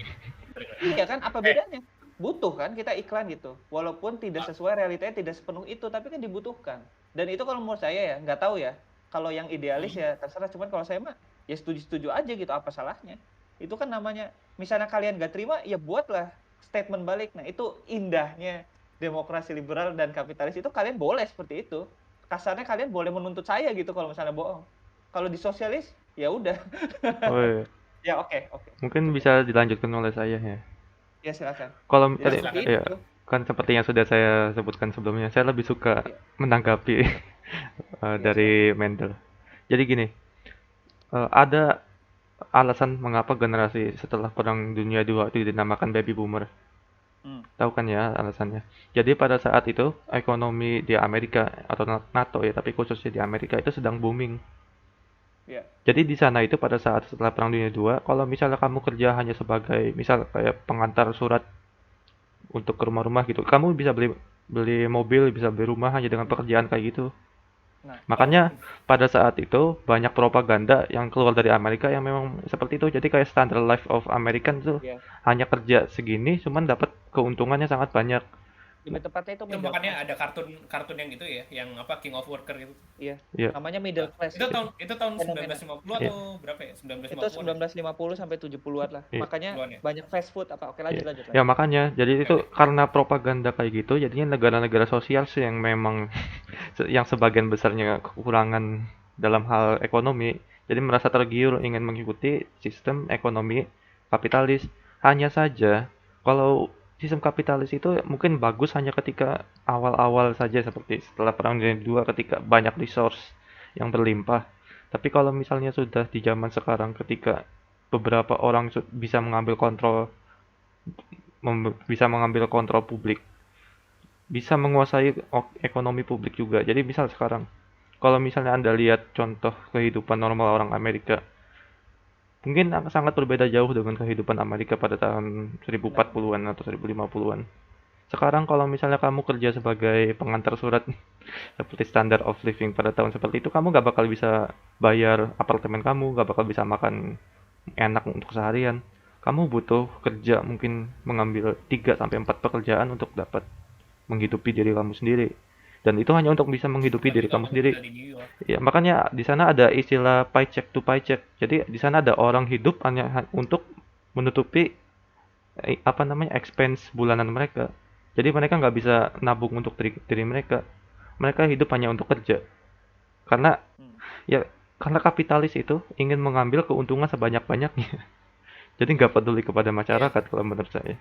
S1: iya kan, apa
S2: Eh,
S1: bedanya? Butuh kan kita iklan gitu, walaupun tidak sesuai realitanya, tidak sepenuh itu, tapi kan dibutuhkan. Dan itu kalau menurut saya ya, nggak tahu ya, kalau yang idealis ya terserah, cuman kalau saya mah ya setuju-setuju aja gitu, apa salahnya? Itu kan namanya, misalnya kalian nggak terima, ya buatlah statement balik. Nah itu indahnya demokrasi liberal dan kapitalis, itu kalian boleh seperti itu. Kasarnya kalian boleh menuntut saya gitu kalau misalnya bohong. Kalau di sosialis, ya udah.
S3: Oh iya.
S1: Ya oke,
S3: Mungkin
S1: cukup.
S3: bisa dilanjutkan oleh saya ya.
S1: Ya silakan.
S3: Kalau
S1: Jadi
S2: ya
S3: tadi
S1: seperti
S2: silakan.
S3: ya
S1: itu.
S3: kan seperti yang sudah saya sebutkan sebelumnya, saya lebih suka
S1: Ya,
S3: menanggapi
S1: ya silakan.
S3: dari Mendel. Jadi gini, ada alasan mengapa generasi setelah Perang Dunia II itu dinamakan baby boomer.
S1: Hmm.
S3: Tahu kan ya alasannya? Jadi pada saat itu ekonomi di Amerika atau NATO ya, tapi khususnya di Amerika itu sedang booming.
S1: Ya.
S3: Jadi di sana itu pada saat setelah Perang Dunia II, kalau misalnya kamu kerja hanya sebagai misal kayak pengantar surat untuk ke rumah-rumah gitu, kamu bisa beli beli mobil, bisa beli rumah hanya dengan
S1: Hmm.
S3: pekerjaan kayak gitu.
S1: Nah,
S2: Oh,
S3: Makanya pada saat itu banyak propaganda yang keluar dari Amerika yang memang seperti itu. Jadi kayak standard life of American itu
S1: ya.
S3: hanya kerja segini, cuman dapat keuntungannya sangat banyak.
S1: Lebih tepatnya itu
S2: itu
S1: middle
S2: makanya
S1: class.
S2: ada kartun kartun yang itu ya, yang apa King of Worker itu.
S1: Iya.
S3: Iya,
S1: Namanya middle class
S2: Itu tahun
S1: fenomena.
S2: 1950
S3: iya,
S2: atau berapa ya?
S1: Itu
S2: 1950-an ya?
S1: 1950 sampai 70-an lah.
S3: iya.
S1: Makanya
S2: 70-an ya?
S1: banyak fast food apa. Oke,
S3: Iya.
S1: lanjut lanjut
S3: Ya
S1: lanjut.
S3: makanya, jadi
S2: Oke,
S3: itu
S2: oke.
S3: karena propaganda kayak gitu, jadinya negara-negara sosial sih yang memang yang sebagian besarnya kekurangan dalam hal ekonomi, jadi merasa tergiur ingin mengikuti sistem ekonomi kapitalis. Hanya saja, kalau sistem kapitalis itu mungkin bagus hanya ketika awal-awal saja seperti setelah Perang Dunia II ketika banyak resource yang berlimpah. Tapi kalau misalnya sudah di zaman sekarang ketika beberapa orang bisa mengambil kontrol bisa mengambil kontrol publik, bisa menguasai ekonomi publik juga. Jadi misal sekarang, kalau misalnya Anda lihat contoh kehidupan normal orang Amerika, mungkin sangat berbeda jauh dengan kehidupan Amerika pada tahun
S1: Benar.
S3: 1040-an atau 1050-an. Sekarang kalau misalnya kamu kerja sebagai pengantar surat seperti standard of living pada tahun seperti itu, kamu nggak bakal bisa bayar apartemen kamu, nggak bakal bisa makan enak untuk seharian. Kamu butuh kerja mungkin mengambil 3 sampai 4 pekerjaan untuk dapat menghidupi diri kamu sendiri. Dan itu hanya untuk bisa menghidupi
S2: Apalagi
S3: diri kamu
S2: kalau kamu
S3: sendiri.
S2: tinggal di New York.
S3: Ya, makanya di sana ada istilah paycheck to paycheck. Jadi di sana ada orang hidup hanya untuk menutupi apa namanya expense bulanan mereka. Jadi mereka nggak bisa nabung untuk diri mereka. Mereka hidup hanya untuk kerja. Karena
S1: Hmm.
S3: ya karena kapitalis itu ingin mengambil keuntungan sebanyak-banyaknya. Jadi nggak peduli kepada
S2: Iya.
S3: masyarakat kalau menurut saya.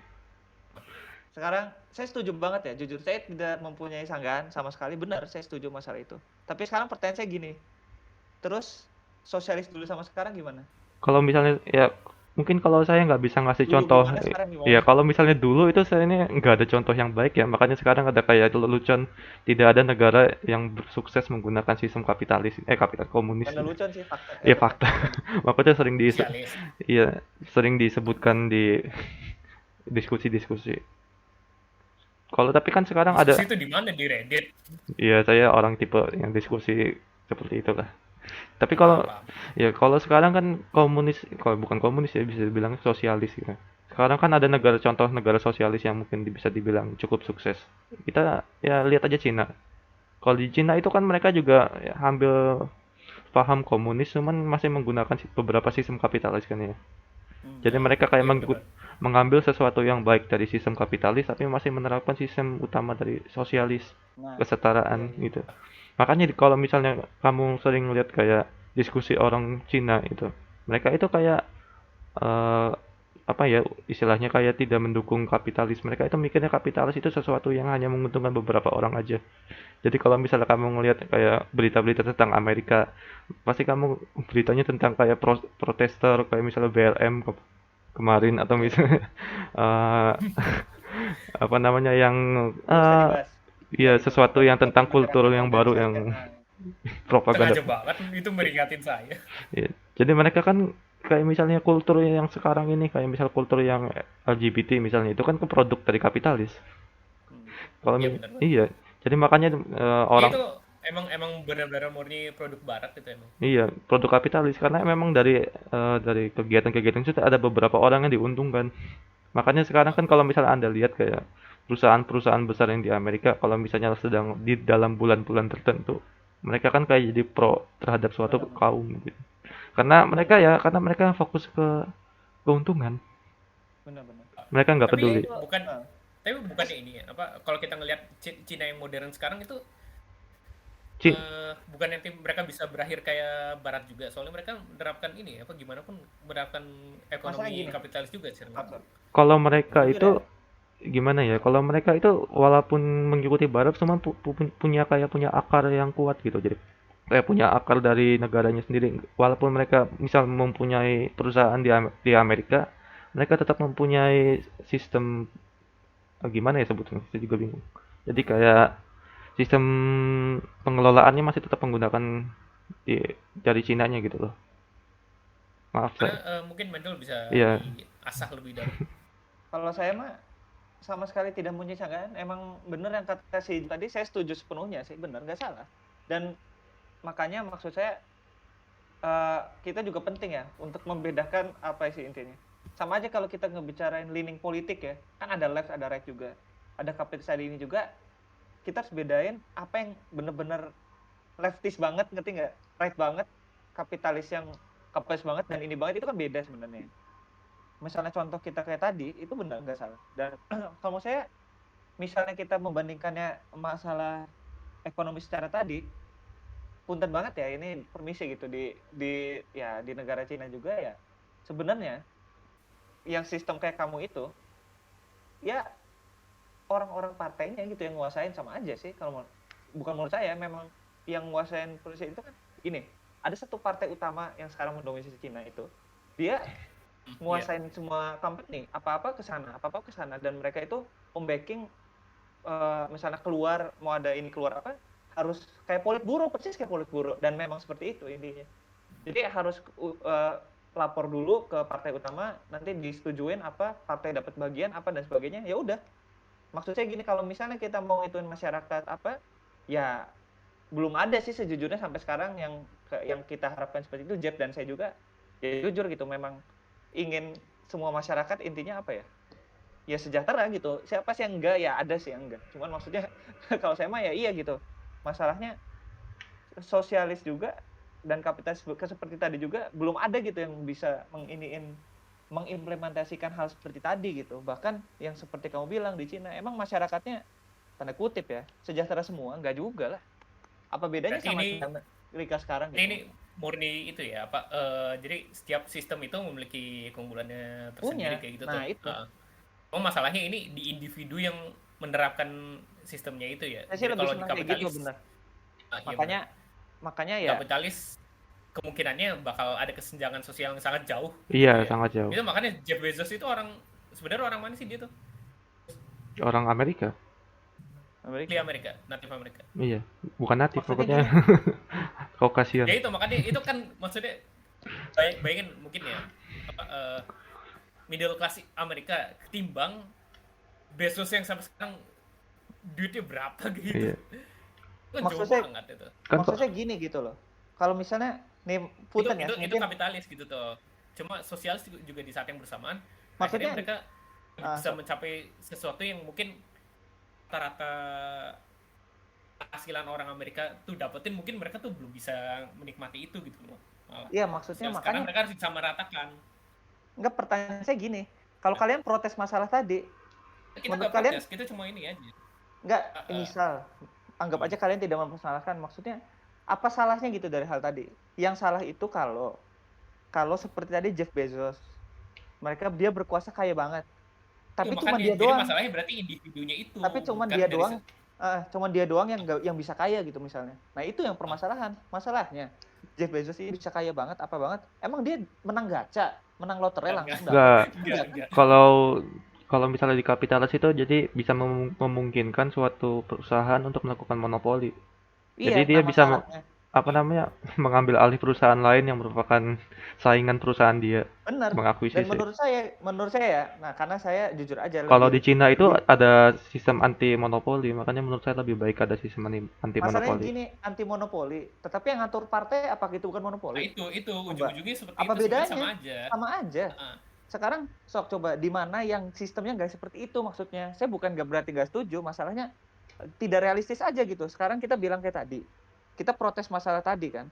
S1: Sekarang saya setuju banget ya. Jujur saya tidak mempunyai sanggahan sama sekali. Benar, saya setuju masalah itu. Tapi sekarang pertanyaan saya gini. Terus sosialis dulu sama sekarang gimana?
S3: Kalau misalnya ya mungkin kalau saya nggak bisa ngasih
S1: Dulu
S3: contoh
S1: gimana, sekarang
S3: ya
S1: gimana?
S3: kalau misalnya dulu itu saya ini nggak ada contoh yang baik ya makanya sekarang ada kayak lelucon tidak ada negara yang sukses menggunakan sistem kapitalis kapital komunis
S1: Karena lucu sih fakta.
S3: ya
S1: Itu
S3: fakta
S1: fakta benar.
S3: makanya
S2: Sosialis.
S3: ya sering disebutkan di diskusi-diskusi kalau tapi kan sekarang
S2: Diskusi
S3: ada
S2: itu di mana? Di Reddit.
S3: ya saya orang tipe yang diskusi seperti itu lah tapi
S2: Paham,
S3: kalau
S2: paham.
S3: ya kalau sekarang kan komunis, kalau bukan komunis ya bisa dibilang sosialis gitu. Sekarang kan ada negara contoh negara sosialis yang mungkin bisa dibilang cukup sukses. Kita ya lihat aja Cina. Kalau di Cina itu kan mereka juga ya, ambil paham komunis cuman masih menggunakan beberapa sistem kapitalis kan ya. Jadi
S1: Benar.
S3: mereka kayak
S2: Iya, benar.
S3: mengambil sesuatu yang baik dari sistem kapitalis tapi masih menerapkan sistem utama dari sosialis,
S1: Nah, iya
S3: kesetaraan
S1: iya.
S3: gitu. Makanya kalau misalnya kamu sering lihat kayak diskusi orang Cina itu, mereka itu kayak eh, apa ya, istilahnya kayak tidak mendukung kapitalis. Mereka itu mikirnya kapitalis itu sesuatu yang hanya menguntungkan beberapa orang aja. Jadi kalau misalnya kamu ngelihat kayak berita-berita tentang Amerika, pasti kamu beritanya tentang kayak protester kayak misalnya BLM kemarin, atau
S1: Iya,
S3: misalnya eh, apa namanya yang
S1: nggak usah dibahas. Ya
S3: ya
S1: itu
S3: sesuatu yang tentang
S1: negara-negara
S3: kultur yang baru yang
S1: mengorganisasikan. Nah,
S3: propaganda.
S2: Sengaja banget itu meringatin saya.
S3: Ya, jadi mereka kan kayak misalnya kultur yang sekarang ini, kayak misal kultur yang LGBT misalnya, itu kan produk dari kapitalis.
S1: hmm.
S3: Kalau
S2: Iya benar banget.
S3: iya, jadi makanya
S2: Iya
S3: orang
S2: itu emang benar-benar murni produk barat itu emang.
S3: iya produk kapitalis, karena memang dari kegiatan-kegiatan itu ada beberapa orang yang diuntungkan. Makanya sekarang kan kalau misalnya Anda lihat kayak perusahaan-perusahaan besar yang di Amerika, kalau misalnya sedang di dalam bulan-bulan tertentu, mereka kan kayak jadi pro terhadap suatu
S1: Benar-benar.
S3: kaum gitu. Karena mereka fokus ke keuntungan.
S1: Benar-benar.
S3: Mereka nggak
S2: Tapi
S3: peduli.
S2: bukan
S1: Nah,
S2: tapi bukannya ini ya, apa kalau kita ngelihat Cina yang modern sekarang itu
S3: Ci-
S2: bukan nanti mereka bisa berakhir kayak barat juga, soalnya mereka menerapkan ini apa gimana pun menerapkan
S1: masalah
S2: ekonomi
S1: gini,
S2: kapitalis juga sih.
S1: Arthur.
S3: Kalau mereka
S1: Jujur
S3: itu
S1: ya,
S3: gimana ya? Kalau mereka itu walaupun mengikuti Barat, cuma punya akar yang kuat gitu. Jadi kayak punya akar dari negaranya sendiri. Walaupun mereka misal mempunyai perusahaan di Amerika, mereka tetap mempunyai sistem gimana ya sebutnya? Saya juga bingung. Jadi kayak sistem pengelolaannya masih tetap menggunakan di, dari Cinanya gitu loh. Maaf
S2: Karena
S3: saya.
S2: mungkin Mendel bisa
S3: Iya,
S2: diasah lebih dalam.
S1: kalau saya mah sama sekali tidak menyisahkan. Emang bener yang kata si tadi, saya setuju sepenuhnya sih, bener, nggak salah. Dan makanya maksud saya kita juga penting ya untuk membedakan apa sih intinya. Sama aja kalau kita ngebicarain leaning politik ya, kan ada left ada right juga, ada kapitalis tadi ini juga. Kita harus bedain apa yang bener-bener leftis banget, ngerti nggak, right banget, kapitalis yang kapitalis banget dan ini banget, itu kan beda sebenarnya. Misalnya contoh kita kayak tadi itu benar nggak salah. Dan kalau saya misalnya kita membandingkannya masalah ekonomi secara tadi, punten banget ya, ini permisi gitu, di negara Cina juga ya sebenarnya yang sistem kayak kamu itu ya orang-orang partainya gitu yang nguasain, sama aja sih kalau bukan menurut saya. Memang yang nguasain Indonesia itu kan ini, ada satu partai utama yang sekarang mendominasi Cina itu, dia
S2: Iya.
S1: nguasain semua company, apa-apa ke sana, dan mereka itu membacking misalnya keluar, mau ada ini keluar apa, harus kayak politburo, persis kayak politburo, dan memang seperti itu intinya. Jadi harus lapor dulu ke partai utama, nanti disetujuin apa, partai dapat bagian apa dan sebagainya, ya udah. Maksud saya gini, kalau misalnya kita mau ituin masyarakat apa, ya belum ada sih sejujurnya sampai sekarang yang kita harapkan seperti itu, Jeff, dan saya juga ya jujur gitu, memang ingin semua masyarakat intinya apa ya, ya sejahtera gitu. Siapa sih yang enggak, ya ada sih yang enggak, cuman maksudnya kalau saya mah ya iya gitu, masalahnya sosialis juga dan kapitalis seperti tadi juga belum ada gitu yang bisa mengimplementasikan hal seperti tadi gitu. Bahkan yang seperti kamu bilang di Cina, emang masyarakatnya tanda kutip ya sejahtera semua, enggak juga lah. Apa bedanya
S2: Berarti
S1: sama
S2: ini
S1: Amerika sekarang gitu?
S2: ini murni itu ya apa jadi setiap sistem itu memiliki keunggulannya tersendiri
S1: Punya.
S2: kayak gitu tuh.
S1: Nah itu.
S2: Masalahnya ini di individu yang menerapkan sistemnya itu ya.
S1: Saya sih
S2: Jadi
S1: lebih
S2: kalau di
S1: senang kayak gitu,
S2: kapitalis,
S1: benar.
S2: iya
S1: Makanya
S2: benar.
S1: makanya ya
S2: Kapitalis kemungkinannya bakal ada kesenjangan sosial yang sangat jauh
S3: iya
S2: gitu ya.
S3: sangat jauh.
S2: Itu makanya Jeff Bezos itu sebenarnya orang mana sih dia tuh?
S3: Orang Amerika.
S2: Di Amerika, natif Amerika.
S3: Iya, bukan natif
S1: maksudnya
S3: pokoknya. Caucasian.
S2: Ya itu makanya itu kan maksudnya bayangin mungkin ya apa, middle class Amerika ketimbang Bezos yang sampai sekarang duitnya berapa gitu.
S3: Iya.
S2: Kan jauh
S1: maksud saya
S2: banget itu.
S3: Kan
S1: maksud saya gini gitu loh. Kalau misalnya nih punten ya,
S2: Itu
S1: mungkin
S2: kapitalis gitu tuh. Cuma sosialis juga di saat yang bersamaan
S1: maksudnya
S2: akhirnya mereka bisa mencapai sesuatu yang mungkin rata-rata penghasilan orang Amerika tuh dapetin, mungkin mereka tuh belum bisa menikmati itu gitu loh. Malah.
S1: iya maksudnya
S2: Sekarang
S1: makanya
S2: mereka harus disamaratakan.
S1: enggak, pertanyaan saya gini. Kalau kalian protes masalah tadi,
S2: Kita
S1: menurut
S2: nggak
S1: kalian
S2: protes, kita cuma ini aja.
S1: enggak, misal anggap aja kalian tidak mempersalahkan, maksudnya apa salahnya gitu dari hal tadi? Yang salah itu kalau seperti tadi Jeff Bezos dia berkuasa kaya banget.
S2: Tuh,
S1: Tapi cuma
S2: makanya
S1: dia
S2: jadi
S1: doang.
S2: masalahnya berarti individunya itu
S1: Tapi
S2: bukan dari
S1: cuman dia doang yang bisa kaya gitu misalnya. Nah itu yang masalahnya. Jeff Bezos ini bisa kaya banget, apa banget? Emang dia menang gacha, menang lotre langsung dapat?
S3: Enggak.
S1: Enggak.
S2: enggak.
S3: Kalau kalau misalnya di kapitalis itu jadi bisa memungkinkan suatu perusahaan untuk melakukan monopoli.
S1: Iya,
S3: Jadi dia
S1: nah
S3: bisa
S1: masalahnya
S3: apa namanya mengambil alih perusahaan lain yang merupakan saingan perusahaan dia,
S1: benar. Dan
S3: mengakuisisi.
S1: menurut saya ya, nah karena saya jujur aja
S3: Kalau di Cina itu
S1: lebih
S3: ada sistem anti monopoli, makanya menurut saya lebih baik ada sistem anti
S1: masalahnya
S3: monopoli.
S1: gini, anti monopoli, tetapi yang ngatur partai apa itu bukan
S2: Nah,
S1: monopoli?
S2: itu
S1: Coba.
S2: ujung-ujungnya seperti
S1: Apa
S2: itu sebenarnya
S1: bedanya?
S2: sama aja.
S1: Sama aja.
S2: Heeh.
S1: Sekarang sok coba di mana yang sistemnya nggak seperti itu maksudnya. Saya bukan nggak berarti nggak setuju, masalahnya tidak realistis aja gitu. Sekarang kita bilang kayak tadi, kita protes masalah tadi kan.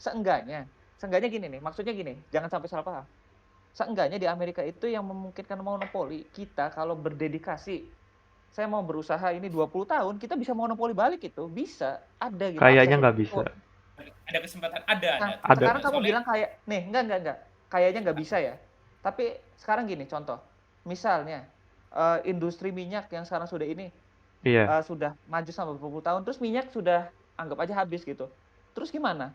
S1: Seenggaknya gini nih, maksudnya gini, jangan sampai salah paham. Seenggaknya di Amerika itu yang memungkinkan monopoli, kita kalau berdedikasi, saya mau berusaha ini 20 tahun, kita bisa monopoli balik itu, bisa, ada gitu,
S3: Kayaknya
S1: akses
S3: nggak
S1: itu.
S3: bisa.
S2: Ada kesempatan, ada.
S1: Nah,
S3: Ada.
S1: sekarang kamu
S2: Soalnya
S1: bilang kayak, nih, enggak, kayaknya nggak bisa ya. Tapi sekarang gini, contoh, misalnya industri minyak yang sekarang sudah ini
S3: Iya.
S1: sudah maju sama beberapa tahun, terus minyak sudah anggap aja habis gitu. Terus gimana?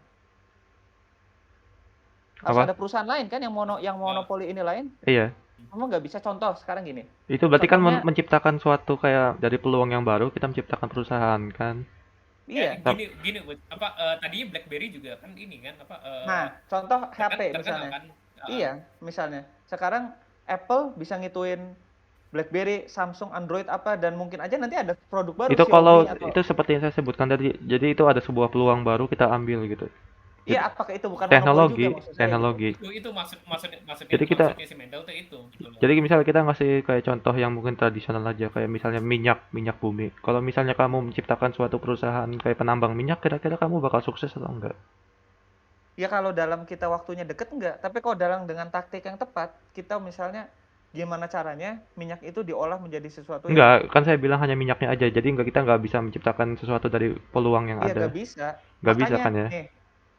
S1: Harus
S3: Apa?
S1: ada perusahaan lain kan yang monopoli ini lain.
S3: Iya.
S1: Kamu nggak bisa contoh sekarang gini.
S3: Itu berarti kan
S1: Contohnya,
S3: menciptakan suatu kayak dari peluang yang baru kita menciptakan perusahaan kan.
S1: iya.
S2: gini tadinya BlackBerry juga kan ini kan
S1: Nah, contoh HP
S2: terkenal
S1: misalnya.
S2: kan.
S1: Iya, misalnya. Sekarang Apple bisa ngituin BlackBerry, Samsung, Android apa dan mungkin aja nanti ada produk baru
S3: Itu kalau
S1: Xiaomi atau
S3: itu seperti yang saya sebutkan tadi. Jadi itu ada sebuah peluang baru kita ambil gitu.
S1: iya,
S3: Jadi,
S1: apakah itu bukan monopoli juga
S3: teknologi,
S1: maksud saya gitu.
S3: teknologi.
S2: Itu maksudnya
S3: Jadi kita
S2: si Mendel tuh itu gitu loh.
S3: Jadi misalnya kita ngasih kayak contoh yang mungkin tradisional aja kayak misalnya minyak bumi. Kalau misalnya kamu menciptakan suatu perusahaan kayak penambang minyak, kira-kira kamu bakal sukses atau enggak?
S1: Ya kalau dalam kita waktunya deket enggak, tapi kalau dengan taktik yang tepat, kita misalnya gimana caranya minyak itu diolah menjadi sesuatu yang
S3: Enggak, kan saya bilang hanya minyaknya aja. Jadi kita nggak bisa menciptakan sesuatu dari peluang yang
S1: iya
S3: ada.
S1: nggak bisa.
S3: Nggak bisa
S1: Makanya
S3: kan ya?
S1: nih,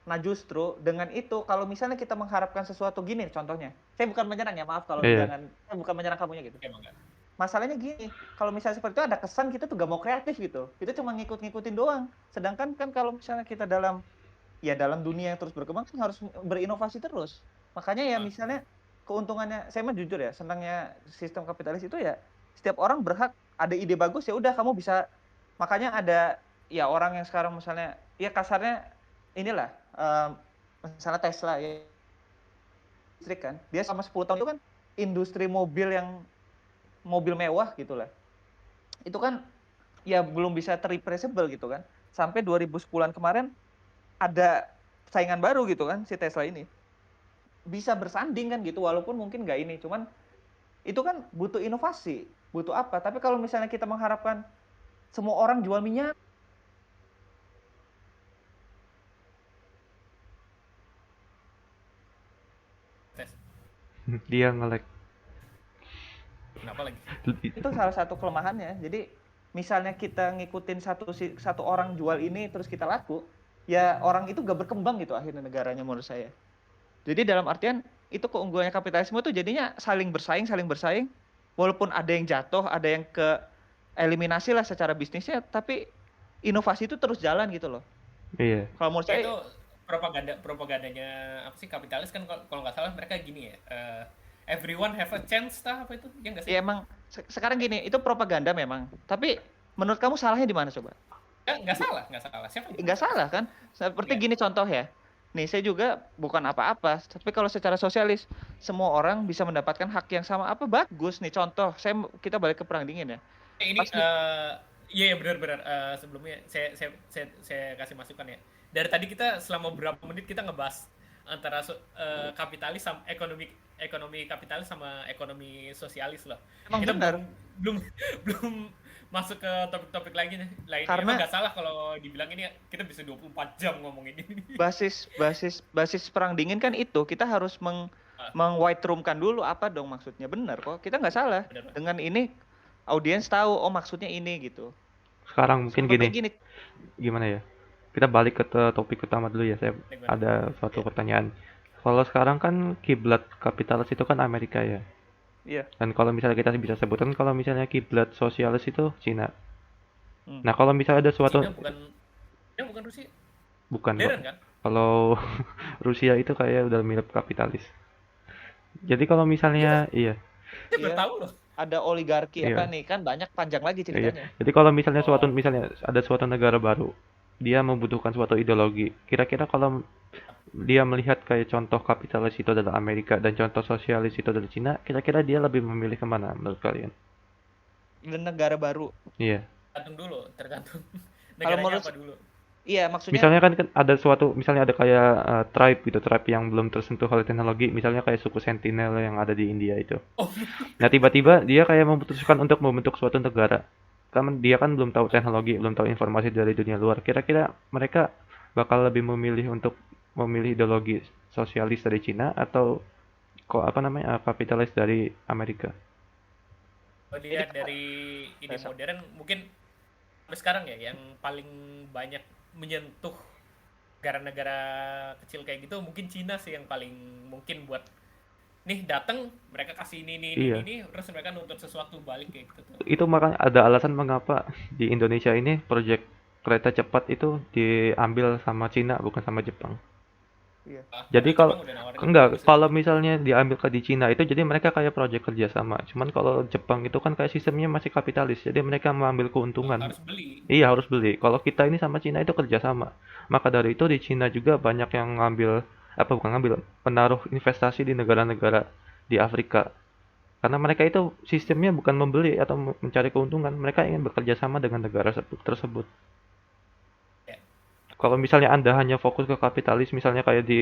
S1: nah justru dengan itu kalau misalnya kita mengharapkan sesuatu gini contohnya, saya bukan menyerang ya, maaf kalau
S3: Iya.
S1: saya bukan menyerang kamunya gitu.
S2: Emang enggak.
S1: Masalahnya gini, kalau misalnya seperti itu ada kesan kita tuh gak mau kreatif gitu. Kita cuma ngikut-ngikutin doang. Sedangkan kan kalau misalnya kita dalam dunia yang terus berkembang kan harus berinovasi terus. Makanya ya misalnya keuntungannya, saya mah jujur ya, senangnya sistem kapitalis itu ya setiap orang berhak ada ide bagus ya udah kamu bisa. Makanya ada ya orang yang sekarang misalnya ya kasarnya inilah misalnya Tesla ya listrik kan. Dia selama 10 tahun itu kan industri mobil mewah gitu lah. Itu kan ya belum bisa terreplaceable gitu kan. Sampai 2010-an kemarin ada saingan baru gitu kan si Tesla ini. Bisa bersanding kan gitu walaupun mungkin nggak ini. Cuman itu kan butuh inovasi. Butuh apa? Tapi kalau misalnya kita mengharapkan semua orang jual minyak,
S3: Dia nge-lag.
S2: Kenapa lagi?
S1: itu salah satu kelemahannya. Jadi misalnya kita ngikutin satu orang jual ini terus kita laku, ya orang itu gak berkembang gitu akhirnya negaranya menurut saya. Jadi dalam artian itu keunggulannya kapitalisme itu jadinya saling bersaing, walaupun ada yang jatuh, ada yang ke eliminasi lah secara bisnisnya, tapi inovasi itu terus jalan gitu loh.
S3: Iya.
S1: Kalau menurut saya
S2: Itu propagandanya apa sih kapitalis kan kalau nggak salah mereka gini ya. Everyone have a chance apa itu? Ya nggak sih?
S1: ya emang sekarang gini, itu propaganda memang. Tapi menurut kamu salahnya di mana coba?
S2: Nggak salah. Siapa?
S1: Nggak salah kan? Seperti
S2: Iya.
S1: gini contoh ya. Nih saya juga bukan apa-apa, tapi kalau secara sosialis semua orang bisa mendapatkan hak yang sama apa bagus nih contoh. Kita balik ke perang dingin ya.
S2: Ini
S1: Pasti
S2: iya benar. Sebelumnya saya kasih masukan ya. Dari tadi kita selama berapa menit kita ngebahas antara kapitalis sama ekonomi kapitalis sama ekonomi sosialis loh.
S1: emang
S2: Kita
S1: benar.
S2: belum masuk ke topik-topik lainnya.
S1: Karena
S2: emang nggak salah kalau dibilang ini kita bisa 24 jam ngomongin ini.
S1: basis perang dingin kan itu kita harus white room-kan dulu apa dong maksudnya, benar kok, kita nggak salah.
S2: Benar.
S1: Dengan ini audiens tahu oh maksudnya ini gitu.
S3: Sekarang mungkin
S1: Seperti
S3: gini, gimana ya? Kita balik ke topik utama dulu ya. Saya ada suatu pertanyaan. Kalau sekarang kan kiblat kapitalis itu kan Amerika ya.
S1: Iya.
S3: Dan kalau misalnya kita bisa sebutkan kalau misalnya kiblat sosialis itu Cina.
S1: Hmm.
S3: Nah, kalau misalnya ada suatu
S2: Cina bukan Rusia.
S3: bukan, Pak.
S2: Modern kan?
S3: Kalau Rusia itu kayak udah mirip kapitalis. Jadi kalau misalnya iya,
S2: Saya baru
S1: Iya.
S2: tahu loh.
S1: Ada oligarki apa
S3: iya,
S1: nih kan banyak panjang lagi
S3: iya.
S1: ceritanya.
S3: Jadi kalau misalnya
S2: Oh,
S3: misalnya ada suatu negara baru, dia membutuhkan suatu ideologi. Kira-kira kalau dia melihat kayak contoh kapitalis itu adalah Amerika dan contoh sosialis itu adalah Cina, kira-kira dia lebih memilih kemana menurut kalian?
S1: Dan negara baru.
S3: Iya.
S2: tergantung
S1: Kalau
S2: negaranya
S1: menurut
S2: apa dulu.
S1: iya maksudnya
S3: Misalnya kan ada suatu, misalnya ada kayak tribe gitu, tribe yang belum tersentuh oleh teknologi, misalnya kayak suku Sentinel yang ada di India itu.
S2: Oh,
S3: Nah, tiba-tiba dia kayak memutuskan untuk membentuk suatu negara. Kan dia kan belum tahu teknologi, belum tahu informasi dari dunia luar. Kira-kira mereka bakal lebih memilih untuk memilih ideologi sosialis dari Cina atau kok apa namanya kapitalis dari Amerika?
S2: kalau
S1: ini
S2: dilihat dari ini
S1: Besok.
S2: modern mungkin sampai sekarang ya yang paling banyak menyentuh negara-negara kecil kayak gitu mungkin Cina sih yang paling mungkin buat nih datang mereka kasih
S3: Iya.
S2: ini terus mereka nuntut sesuatu balik kayak gitu tuh.
S3: Itu makanya ada alasan mengapa di Indonesia ini proyek kereta cepat itu diambil sama Cina bukan sama Jepang.
S1: Iya.
S3: Jadi
S2: Padahal
S3: kalau
S2: Jepang udah nawarin lebih
S3: enggak,
S2: bagus
S3: kalau
S2: gitu.
S3: misalnya diambil ke di Cina itu jadi mereka kayak proyek kerjasama. Cuman kalau Jepang itu kan kayak sistemnya masih kapitalis, jadi mereka mengambil keuntungan.
S2: Harus beli.
S3: Iya harus beli. Kalau kita ini sama Cina itu kerjasama. Maka dari itu di Cina juga banyak yang ngambil apa bukan ngambil menaruh investasi di negara-negara di Afrika. Karena mereka itu sistemnya bukan membeli atau mencari keuntungan, mereka ingin bekerja sama dengan negara tersebut.
S2: Ya.
S3: Kalau misalnya Anda hanya fokus ke kapitalis, misalnya kayak di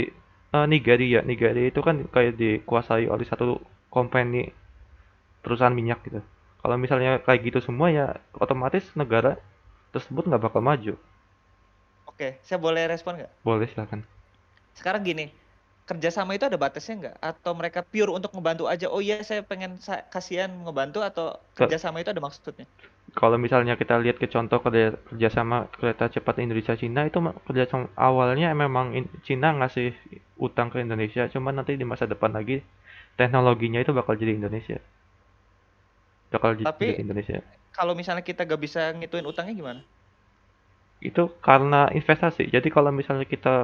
S3: Nigeria, Nigeria itu kan kayak dikuasai oleh satu company perusahaan minyak gitu. Kalau misalnya kayak gitu semua ya otomatis negara tersebut nggak bakal maju.
S1: Oke, saya boleh respon nggak?
S3: Boleh silakan.
S1: Sekarang gini, kerjasama itu ada batasnya nggak? Atau mereka pure untuk ngebantu aja? Oh iya, saya pengen kasihan ngebantu atau
S3: Ke-
S1: kerjasama itu ada maksudnya?
S3: Kalau misalnya kita lihat ke contoh kerjasama kereta cepat Indonesia Cina itu kerjasama awalnya memang Cina ngasih utang ke Indonesia, cuman nanti di masa depan lagi teknologinya itu bakal jadi Indonesia, bakal jadi
S1: Tapi
S3: Indonesia.
S1: kalau misalnya kita nggak bisa ngituin utangnya gimana?
S3: Itu karena investasi. Jadi kalau misalnya kita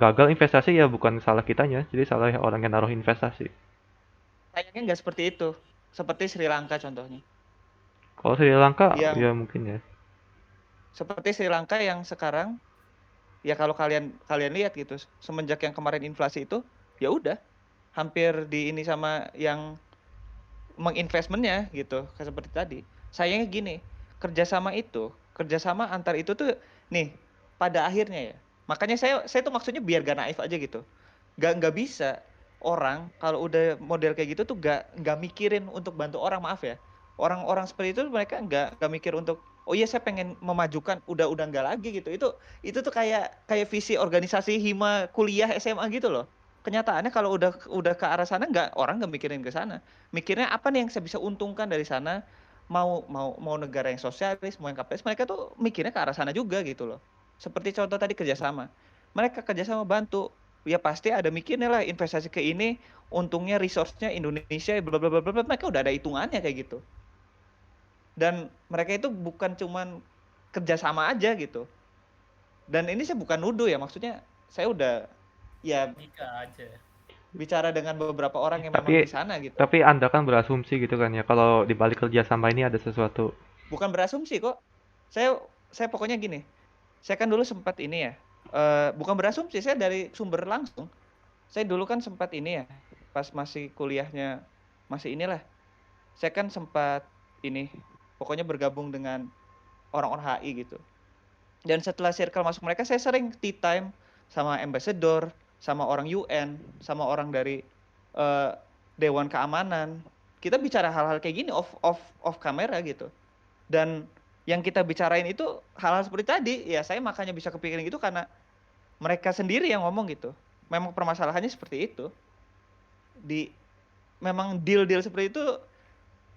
S3: gagal investasi ya bukan salah kitanya, jadi salah orang yang naruh investasi.
S1: Sayangnya nggak seperti itu. Seperti Sri Lanka contohnya.
S3: Kalau Sri Lanka
S1: Yang
S3: ya mungkin ya.
S1: seperti Sri Lanka yang sekarang ya kalau kalian lihat gitu, semenjak yang kemarin inflasi itu, ya udah hampir di ini sama yang menginvestmentnya gitu, kayak seperti tadi. Sayangnya gini, kerjasama antar itu tuh nih pada akhirnya ya. Makanya saya tuh maksudnya biar gak naif aja gitu. Nggak bisa orang kalau udah model kayak gitu tuh nggak mikirin untuk bantu orang, maaf ya. Orang-orang seperti itu mereka nggak mikir untuk oh iya saya pengen memajukan, udah nggak lagi gitu. Itu tuh kayak visi organisasi hima kuliah SMA gitu loh. Kenyataannya kalau udah ke arah sana orang nggak mikirin ke sana. Mikirnya apa nih yang saya bisa untungkan dari sana, mau negara yang sosialis, mau yang kapitalis, mereka tuh mikirnya ke arah sana juga gitu loh. Seperti contoh tadi kerjasama. Mereka kerjasama bantu, ya pasti ada mikirnya lah investasi ke ini, untungnya resource-nya Indonesia, bla bla bla bla, mereka udah ada hitungannya kayak gitu. Dan mereka itu bukan cuman kerjasama aja gitu. Dan ini saya bukan nuduh ya, maksudnya saya udah ya
S2: Jika aja.
S1: bicara dengan beberapa orang yang memang
S3: Tapi
S1: di sana gitu.
S3: tapi Anda kan berasumsi gitu kan ya kalau di balik kerjasama ini ada sesuatu.
S1: Bukan berasumsi kok. Saya pokoknya gini. Saya kan dulu sempat ini ya. Bukan berasumsi, saya dari sumber langsung. Saya dulu kan sempat ini ya, pas masih kuliahnya masih inilah. Saya kan sempat ini, pokoknya bergabung dengan orang-orang HI gitu. Dan setelah circle masuk mereka, saya sering tea time sama ambassador, sama orang UN, sama orang dari Dewan Keamanan. Kita bicara hal-hal kayak gini off kamera gitu. Dan yang kita bicarain itu hal-hal seperti tadi, ya saya makanya bisa kepikiran gitu karena mereka sendiri yang ngomong gitu. Memang permasalahannya seperti itu. Memang deal-deal seperti itu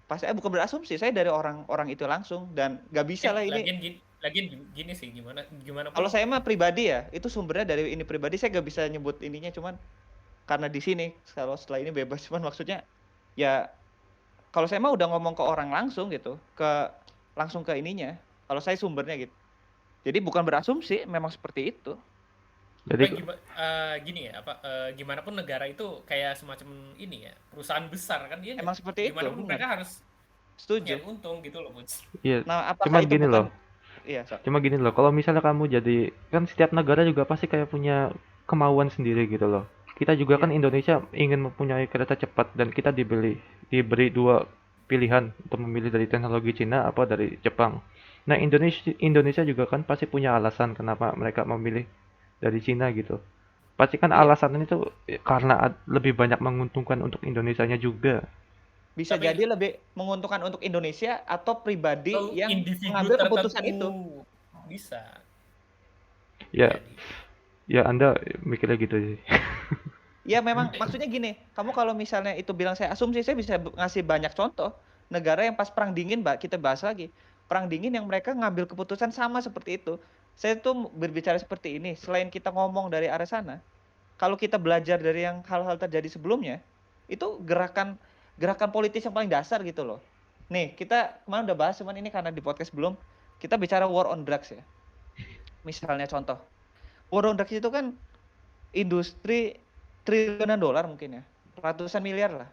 S1: pasti bukan berasumsi, saya dari orang-orang itu langsung dan nggak bisa lah ini.
S2: Lagian gini sih gimana
S1: Kalau saya mah pribadi ya, itu sumbernya dari ini pribadi, saya nggak bisa nyebut ininya, cuman karena di sini kalau setelah ini bebas, cuman maksudnya ya kalau saya mah udah ngomong ke orang langsung gitu, langsung ke ininya. Kalau saya sumbernya gitu. Jadi bukan berasumsi, memang seperti itu.
S3: Jadi
S2: Gini ya, gimana pun negara itu kayak semacam ini ya, perusahaan besar kan dia.
S1: Emang seperti
S2: gimana
S1: itu,
S2: pun
S1: benar.
S2: mereka harus
S1: Setuju.
S2: nyari untung gitu loh, Bos.
S3: iya,
S1: Nah, apakah
S3: cuma
S1: itu
S3: gini
S1: bukan
S3: loh.
S1: iya, so.
S3: Cuma gini loh, kalau misalnya kamu jadi, kan setiap negara juga pasti kayak punya kemauan sendiri gitu loh. Kita juga kan
S1: Iya.
S3: Indonesia ingin mempunyai kereta cepat dan kita diberi dua pilihan untuk memilih dari teknologi Cina apa dari Jepang. Nah, Indonesia juga kan pasti punya alasan kenapa mereka memilih dari Cina gitu. Pasti kan
S1: Iya.
S3: alasannya itu karena lebih banyak menguntungkan untuk Indonesianya juga.
S1: Bisa
S2: Tapi
S1: jadi lebih menguntungkan untuk Indonesia atau pribadi
S2: kalau
S1: yang
S2: individu
S1: mengambil keputusan
S2: tertentu
S1: itu.
S2: bisa
S3: Ya,
S2: jadi.
S3: ya Anda mikirnya gitu sih.
S1: Ya memang maksudnya gini, kamu kalau misalnya itu bilang saya asumsi, saya bisa ngasih banyak contoh negara yang pas perang dingin, Mbak, kita bahas lagi. Perang dingin yang mereka ngambil keputusan sama seperti itu. Saya tuh berbicara seperti ini, selain kita ngomong dari arah sana, kalau kita belajar dari yang hal-hal terjadi sebelumnya, itu gerakan politis yang paling dasar gitu loh. Nih, kita kemarin udah bahas, cuman ini karena di podcast belum, kita bicara war on drugs ya. Misalnya contoh, war on drugs itu kan industri triliunan dolar mungkin ya, ratusan miliar,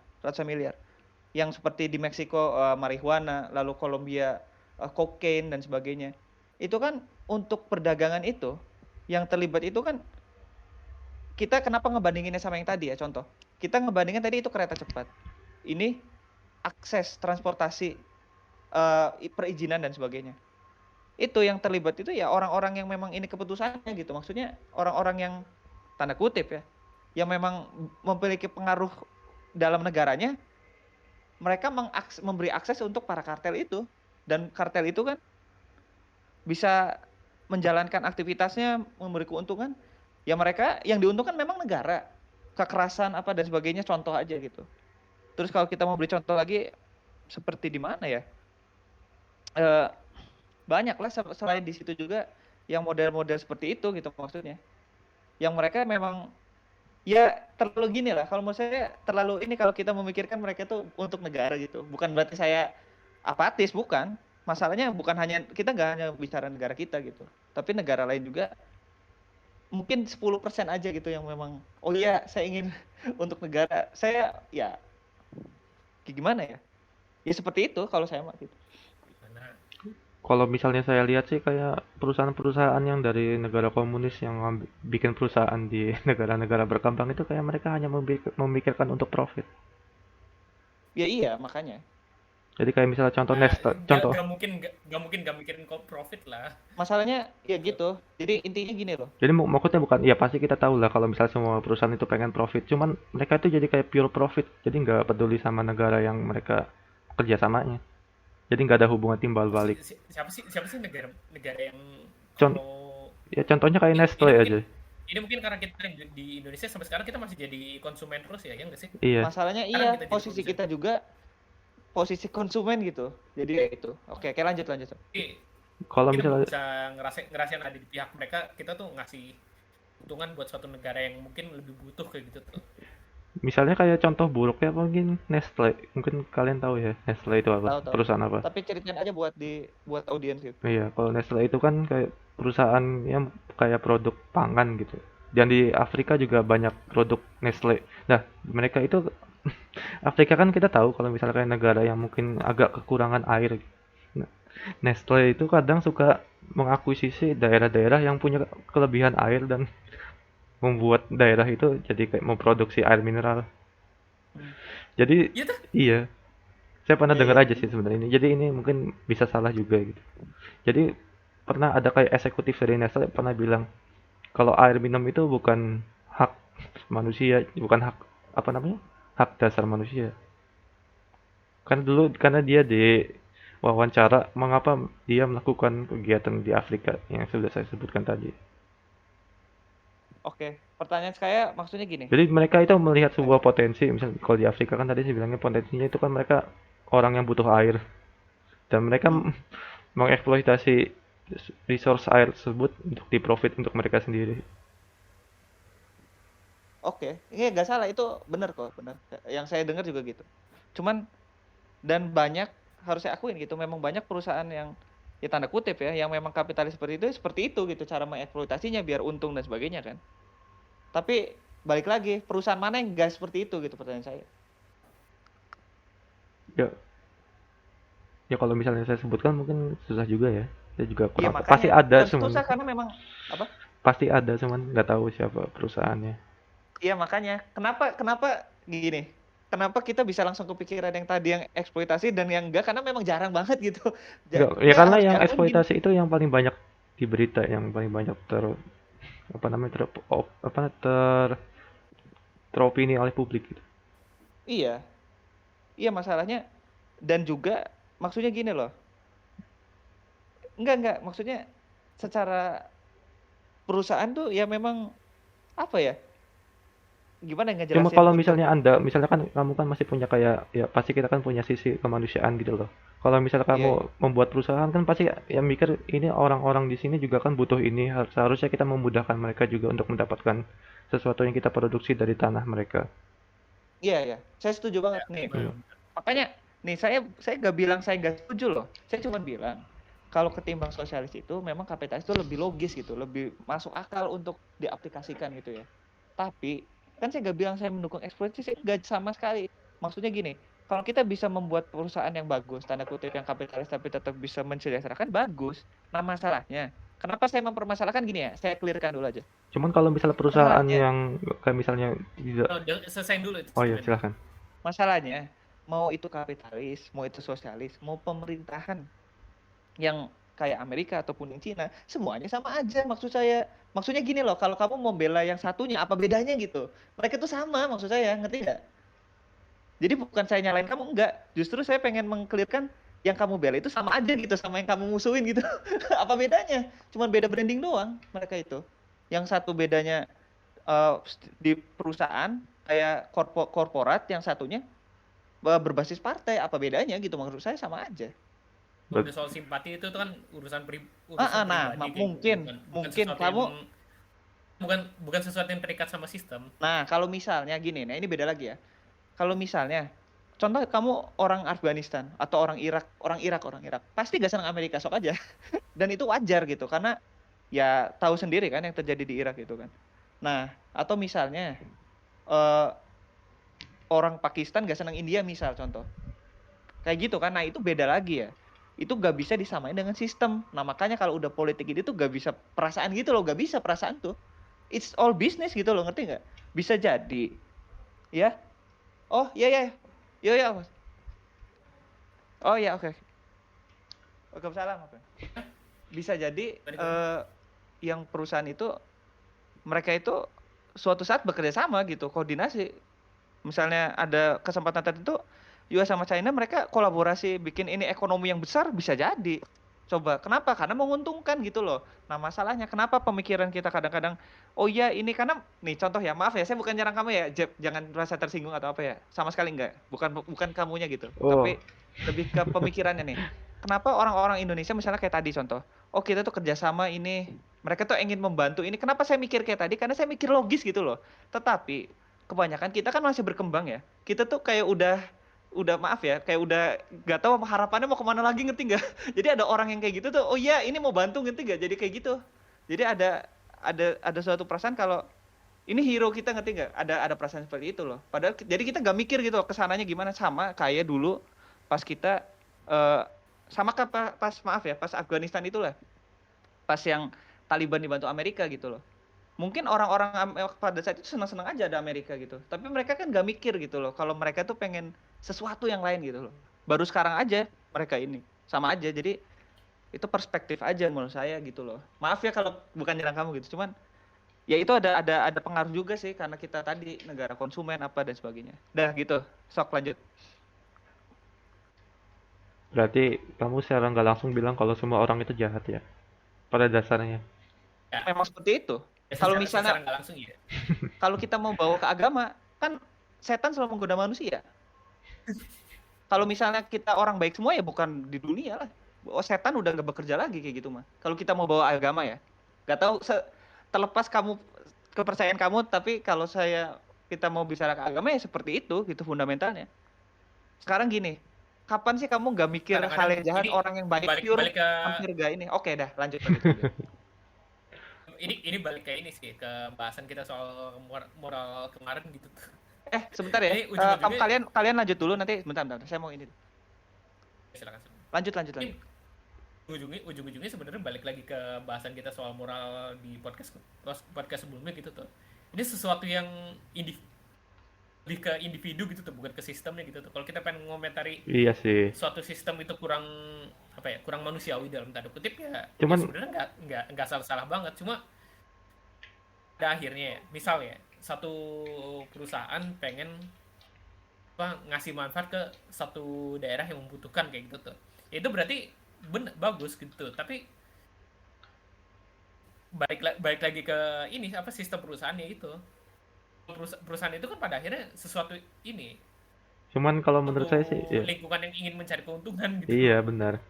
S1: yang seperti di Meksiko marijuana, lalu Kolombia kokain dan sebagainya. Itu kan untuk perdagangan itu yang terlibat itu kan, kita kenapa ngebandinginnya sama yang tadi ya, contoh kita ngebandingin tadi itu kereta cepat, ini akses transportasi, perizinan dan sebagainya, itu yang terlibat itu ya orang-orang yang memang ini keputusannya gitu, maksudnya orang-orang yang tanda kutip ya, yang memang memiliki pengaruh dalam negaranya, mereka memberi akses untuk para kartel itu, dan kartel itu kan bisa menjalankan aktivitasnya, memberi keuntungan, ya mereka yang diuntungkan memang negara, kekerasan apa dan sebagainya, contoh aja gitu. Terus kalau kita mau beri contoh lagi seperti di mana ya, banyak lah selain di situ juga yang model-model seperti itu gitu, maksudnya yang mereka memang ya terlalu gini lah, kalau menurut saya terlalu ini, kalau kita memikirkan mereka tuh untuk negara gitu, bukan berarti saya apatis, bukan. Masalahnya bukan hanya kita, nggak hanya bicara negara kita gitu, tapi negara lain juga mungkin 10% aja gitu yang memang oh iya saya ingin untuk negara saya, ya gimana ya, ya seperti itu kalau saya mah gitu.
S2: Nah,
S3: Kalau misalnya saya lihat sih kayak perusahaan-perusahaan yang dari negara komunis yang bikin perusahaan di negara-negara berkembang itu kayak mereka hanya memikirkan untuk profit.
S1: Ya iya makanya
S3: Jadi kayak misalnya contoh Nestle,
S2: gak,
S3: contoh.
S2: gak mungkin gak mikirin kok profit lah.
S1: masalahnya ya gitu, jadi intinya gini loh.
S3: Jadi maksudnya bukan, ya pasti kita tahu lah kalau misalnya semua perusahaan itu pengen profit. Cuman mereka itu jadi kayak pure profit. Jadi nggak peduli sama negara yang mereka kerjasamanya. Jadi nggak ada hubungan timbal balik.
S2: Siapa sih negara negara yang
S3: Con
S2: kalau
S3: Ya contohnya kayak
S2: ini
S3: Nestle
S2: mungkin
S3: aja.
S2: karena kita di Indonesia sampai sekarang kita masih jadi konsumen terus ya nggak sih?
S3: Iya.
S1: Masalahnya
S2: Sekarang
S1: iya,
S2: kita jadi
S1: posisi
S2: produsen.
S1: kita juga posisi konsumen gitu, jadi ya itu. Oke, lanjut.
S2: Jadi
S3: Kalau
S2: kita
S3: misalnya
S2: bisa ngerasain ada di pihak mereka, kita tuh ngasih keuntungan buat suatu negara yang mungkin lebih butuh kayak gitu tuh.
S3: misalnya kayak contoh buruknya mungkin Nestle. Mungkin kalian tahu ya Nestle itu apa?
S1: Tahu,
S3: Perusahaan apa?
S1: tapi ceritain aja buat audiens gitu.
S3: Iya, kalau Nestle itu kan kayak perusahaan yang kayak produk pangan gitu. Dan di Afrika juga banyak produk Nestle. Nah, mereka itu Afrika kan kita tahu kalau misalnya kayak negara yang mungkin agak kekurangan air. Nah, Nestle itu kadang suka mengakuisisi daerah-daerah yang punya kelebihan air dan membuat daerah itu jadi kayak memproduksi air mineral. Jadi
S2: Iya tuh.
S3: iya, saya pernah
S1: Iya,
S3: dengar
S1: iya.
S3: aja sih sebenarnya ini. Jadi ini mungkin bisa salah juga gitu. Jadi pernah ada kayak eksekutif dari Nestle pernah bilang kalau air minum itu bukan hak manusia, bukan hak apa namanya? Hak dasar manusia. Karena dia di wawancara mengapa dia melakukan kegiatan di Afrika yang sudah saya sebutkan tadi.
S1: Oke, pertanyaan saya maksudnya gini.
S3: Jadi mereka itu melihat sebuah potensi, misalnya kalau di Afrika kan tadi saya bilangnya potensinya itu kan mereka orang yang butuh air dan mereka mengeksploitasi resource air tersebut untuk diprofit untuk mereka sendiri.
S1: Oke, ini nggak salah, itu benar kok, benar. Yang saya dengar juga gitu. Cuman dan banyak, harus saya akuin gitu, memang banyak perusahaan yang ya tanda kutip ya, yang memang kapitalis seperti itu gitu cara mengeksploitasinya biar untung dan sebagainya kan. Tapi balik lagi, perusahaan mana yang nggak seperti itu gitu pertanyaan saya.
S3: Ya, ya kalau misalnya saya sebutkan mungkin susah juga ya. Saya juga
S1: Iya
S3: kurang pasti
S1: makanya,
S3: ada
S1: susah
S3: cuman
S1: karena memang apa?
S3: pasti ada cuman nggak tahu siapa perusahaannya.
S1: Iya makanya, kenapa kenapa gini? Kenapa kita bisa langsung kepikiran yang tadi yang eksploitasi dan yang enggak, karena memang jarang banget gitu.
S3: Nggak, ya
S1: Dia
S3: karena
S1: harus
S3: yang
S1: jalanin.
S3: eksploitasi itu yang paling banyak di berita, yang paling banyak apa namanya teropini oleh publik gitu.
S1: Iya, iya masalahnya. Dan juga maksudnya gini loh. Enggak, maksudnya secara perusahaan tuh ya memang apa ya? Gimana yang
S3: Cuma
S1: ngejelasin
S3: kalau
S1: untuk
S3: misalnya Anda, misalnya kan kamu kan masih punya kayak, ya pasti kita kan punya sisi kemanusiaan gitu loh. Kalau misalnya
S1: iya iya.
S3: kamu membuat perusahaan kan pasti yang mikir ini orang-orang di sini juga kan butuh ini, seharusnya kita memudahkan mereka juga untuk mendapatkan sesuatu yang kita produksi dari tanah mereka.
S1: Iya iya. Saya setuju banget
S2: Ya,
S1: nih.
S3: Iya.
S1: Makanya nih saya nggak bilang saya nggak setuju loh. Saya cuma bilang kalau ketimbang sosialis itu memang kapitalis itu lebih logis gitu, lebih masuk akal untuk diaplikasikan gitu ya. Tapi kan saya nggak bilang saya mendukung eksploitasi, saya nggak sama sekali. Maksudnya gini, kalau kita bisa membuat perusahaan yang bagus, tanda kutip yang kapitalis tapi tetap bisa mensejahterakan, bagus. Nah masalahnya, kenapa saya mempermasalahkan gini ya? Saya clearkan dulu aja.
S3: Cuman kalau misalnya perusahaan
S1: Masalahnya,
S3: yang kayak misalnya tidak,
S2: Oh, selesaiin dulu itu
S3: oh ya
S2: statement.
S3: silahkan.
S1: masalahnya mau itu kapitalis, mau itu sosialis, mau pemerintahan yang kayak Amerika ataupun yang Cina, semuanya sama aja maksud saya. Maksudnya gini loh, kalau kamu mau bela yang satunya, apa bedanya gitu? Mereka tuh sama maksud saya, ngerti nggak? Jadi bukan saya nyalain kamu, enggak. Justru saya pengen mengklirkan yang kamu bela itu sama aja gitu, sama yang kamu musuhin gitu. Apa bedanya? Cuman beda branding doang mereka itu. Yang satu bedanya eh, di perusahaan kayak korporat, yang satunya berbasis partai. Apa bedanya gitu? Menurut saya sama aja.
S2: Kalau
S3: Ber-
S2: udah soal simpati itu kan urusan
S1: Nah,
S2: pribadi kayak gitu,
S1: mungkin
S2: bukan bukan
S1: mungkin
S2: sesuatu yang
S1: kamu.
S2: bukan bukan sesuatu yang terikat sama sistem.
S1: Nah, kalau misalnya gini, nah ini beda lagi ya. Kalau misalnya, contoh kamu orang Afghanistan atau orang Irak, pasti gak senang Amerika, sok aja. Dan itu wajar gitu, karena ya tahu sendiri kan yang terjadi di Irak itu kan. Nah, atau misalnya eh, orang Pakistan gak senang India misal contoh. Kayak gitu kan, nah itu beda lagi ya. Itu gak bisa disamain dengan sistem. Nah makanya kalau udah politik ini tuh gak bisa perasaan gitu loh, gak bisa perasaan tuh. It's all business gitu loh, ngerti nggak? Bisa jadi, ya. Oh iya iya, iya iya Mas. Oh iya oke. Waalaikumsalam. Oke. Bisa jadi yang perusahaan itu mereka itu suatu saat bekerja sama gitu, koordinasi. Misalnya ada kesempatan tertentu, US sama China mereka kolaborasi bikin ini ekonomi yang besar, bisa jadi. Coba, kenapa? Karena menguntungkan gitu loh. Nah, masalahnya kenapa pemikiran kita kadang-kadang, oh iya ini karena nih contoh ya, maaf ya, saya bukan nyerang kamu ya, Jeb, jangan merasa tersinggung atau apa ya. Sama sekali enggak. Bukan kamunya gitu.
S3: Oh,
S1: Tapi lebih ke pemikirannya nih. Kenapa orang-orang Indonesia misalnya kayak tadi contoh, oh kita tuh kerjasama ini, mereka tuh ingin membantu ini. Kenapa saya mikir kayak tadi? Karena saya mikir logis gitu loh. Tetapi kebanyakan kita kan masih berkembang ya. Kita tuh kayak udah maaf ya, kayak udah nggak tahu harapannya mau kemana lagi, ngerti nggak? Jadi ada orang yang kayak gitu tuh, oh iya ini mau bantu, ngerti nggak? Jadi kayak gitu. Jadi ada suatu perasaan kalau ini hero kita, ngerti nggak? Ada perasaan seperti itu loh. Padahal jadi kita nggak mikir gitu kesananya gimana, sama kayak dulu pas kita eh, sama pas maaf ya, pas Afghanistan itulah, pas yang Taliban dibantu Amerika gitu loh. Mungkin orang-orang pada saat itu senang-senang aja ada Amerika gitu. Tapi mereka kan nggak mikir gitu loh. Kalau mereka tuh pengen sesuatu yang lain gitu loh. Baru sekarang aja mereka ini. Sama aja. Jadi itu perspektif aja menurut saya gitu loh. Maaf ya kalau bukan nyerang kamu gitu. Cuman ya itu ada pengaruh juga sih karena kita tadi negara konsumen apa dan sebagainya. Dah gitu. Sok lanjut.
S3: berarti kamu secara nggak langsung bilang kalau semua orang itu jahat ya, pada dasarnya.
S2: Ya,
S1: Memang seperti itu.
S2: ya
S1: Kalau
S2: secara
S1: misalnya
S2: nggak langsung ya.
S1: kalau kita mau bawa ke agama, kan setan selalu menggoda manusia. Kalau misalnya kita orang baik semua ya bukan di dunia lah. Oh setan udah nggak bekerja lagi kayak gitu mah. Kalau kita mau bawa agama ya, nggak tahu terlepas kamu kepercayaan kamu, tapi kalau kita mau bicara ke agama ya seperti itu gitu fundamentalnya. Sekarang gini, kapan sih kamu nggak mikir hal
S2: Kadang-kadang
S1: yang jahat,
S2: ini
S1: orang yang baik
S2: balik
S1: pure
S2: balik ke
S1: hampir gak ini? Oke dah, lanjut lanjut.
S2: ini balik ke ini sih, ke bahasan kita soal moral kemarin gitu tuh.
S1: Sebentar ya.
S2: Jadi ujung-ujungnya
S1: Kalian lanjut dulu nanti. Bentar. Saya mau ini.
S2: silakan.
S1: Lanjut.
S2: Ini ujung-ujungnya sebenarnya balik lagi ke bahasan kita soal moral di podcast sebelumnya gitu tuh. Ini sesuatu yang lebih ke individu gitu tuh, bukan ke sistemnya gitu tuh. Kalau kita pengen ngomentari
S3: Iya sih.
S2: suatu sistem itu kurang manusiawi dalam tanda kutip ya,
S3: Cuman
S2: sebenarnya nggak salah banget, cuma pada akhirnya ya, misal ya satu perusahaan pengen ngasih manfaat ke satu daerah yang membutuhkan kayak gitu tuh, ya itu berarti bagus gitu, tapi balik lagi ke ini sistem perusahaannya itu. Perusahaan itu kan pada akhirnya sesuatu ini,
S3: cuman kalau menurut saya sih ya.
S2: lingkungan yang ingin mencari keuntungan gitu.
S3: Iya, benar.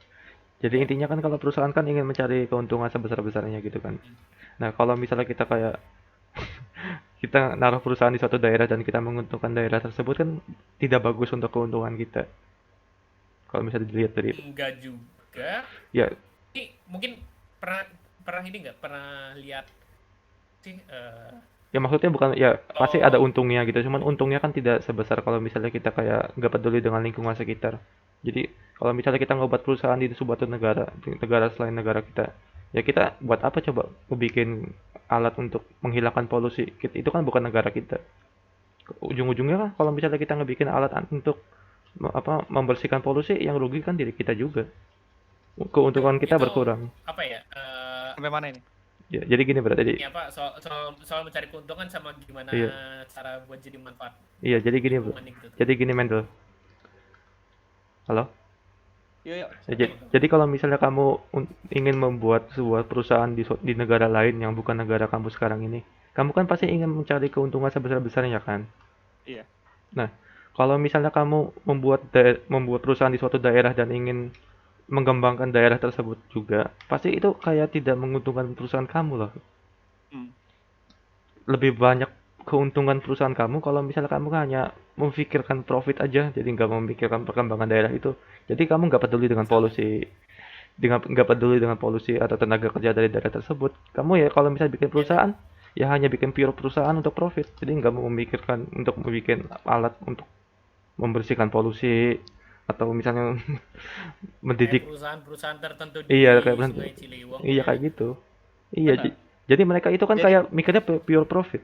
S3: Jadi intinya kan kalau perusahaan kan ingin mencari keuntungan sebesar-besarnya gitu kan. Nah, kalau misalnya kita kayak kita naruh perusahaan di suatu daerah dan kita menguntungkan daerah tersebut kan tidak bagus untuk keuntungan kita. Kalau misalnya dilihat dari
S2: Enggak juga.
S3: ya
S2: Ini mungkin pernah ini nggak pernah lihat sih
S3: ya maksudnya bukan ya pasti ada untungnya gitu. Cuman untungnya kan tidak sebesar kalau misalnya kita kayak nggak peduli dengan lingkungan sekitar. Jadi kalau misalnya kita ngebuat perusahaan di suatu negara selain negara kita, ya kita buat apa coba bikin alat untuk menghilangkan polusi? Itu kan bukan negara kita. Ujung-ujungnya kan kalau misalnya kita ngebikin alat untuk membersihkan polusi, yang rugi kan diri kita juga. Keuntungan kita
S2: itu
S3: berkurang.
S2: apa ya?
S1: Sampai mana ini?
S3: Ya, jadi gini berarti.
S2: Ini apa soal mencari keuntungan sama gimana cara buat jadi manfaat.
S3: Iya, jadi gini bro.
S2: Gitu.
S3: Jadi gini Mendel. Halo?
S1: Yuk.
S3: Ya, jadi kalau misalnya kamu ingin membuat sebuah perusahaan di negara lain yang bukan negara kamu sekarang ini, kamu kan pasti ingin mencari keuntungan sebesar-besarnya kan?
S1: Iya.
S3: Nah, kalau misalnya kamu membuat perusahaan di suatu daerah dan ingin mengembangkan daerah tersebut juga, pasti itu kayak tidak menguntungkan perusahaan kamu loh. Lebih banyak keuntungan perusahaan kamu kalau misalnya kamu hanya memikirkan profit aja, jadi nggak memikirkan perkembangan daerah itu. Jadi kamu nggak peduli dengan polusi, atau tenaga kerja dari daerah tersebut. Kamu ya kalau misalnya bikin perusahaan, ya hanya bikin pure perusahaan untuk profit. Jadi nggak mau memikirkan untuk membuat alat untuk membersihkan polusi atau misalnya mendidik
S2: perusahaan tertentu
S3: di
S2: Sungai Ciliwung.
S3: Iya kayak gitu. Iya, jadi mereka itu kan kayak mikirnya pure profit.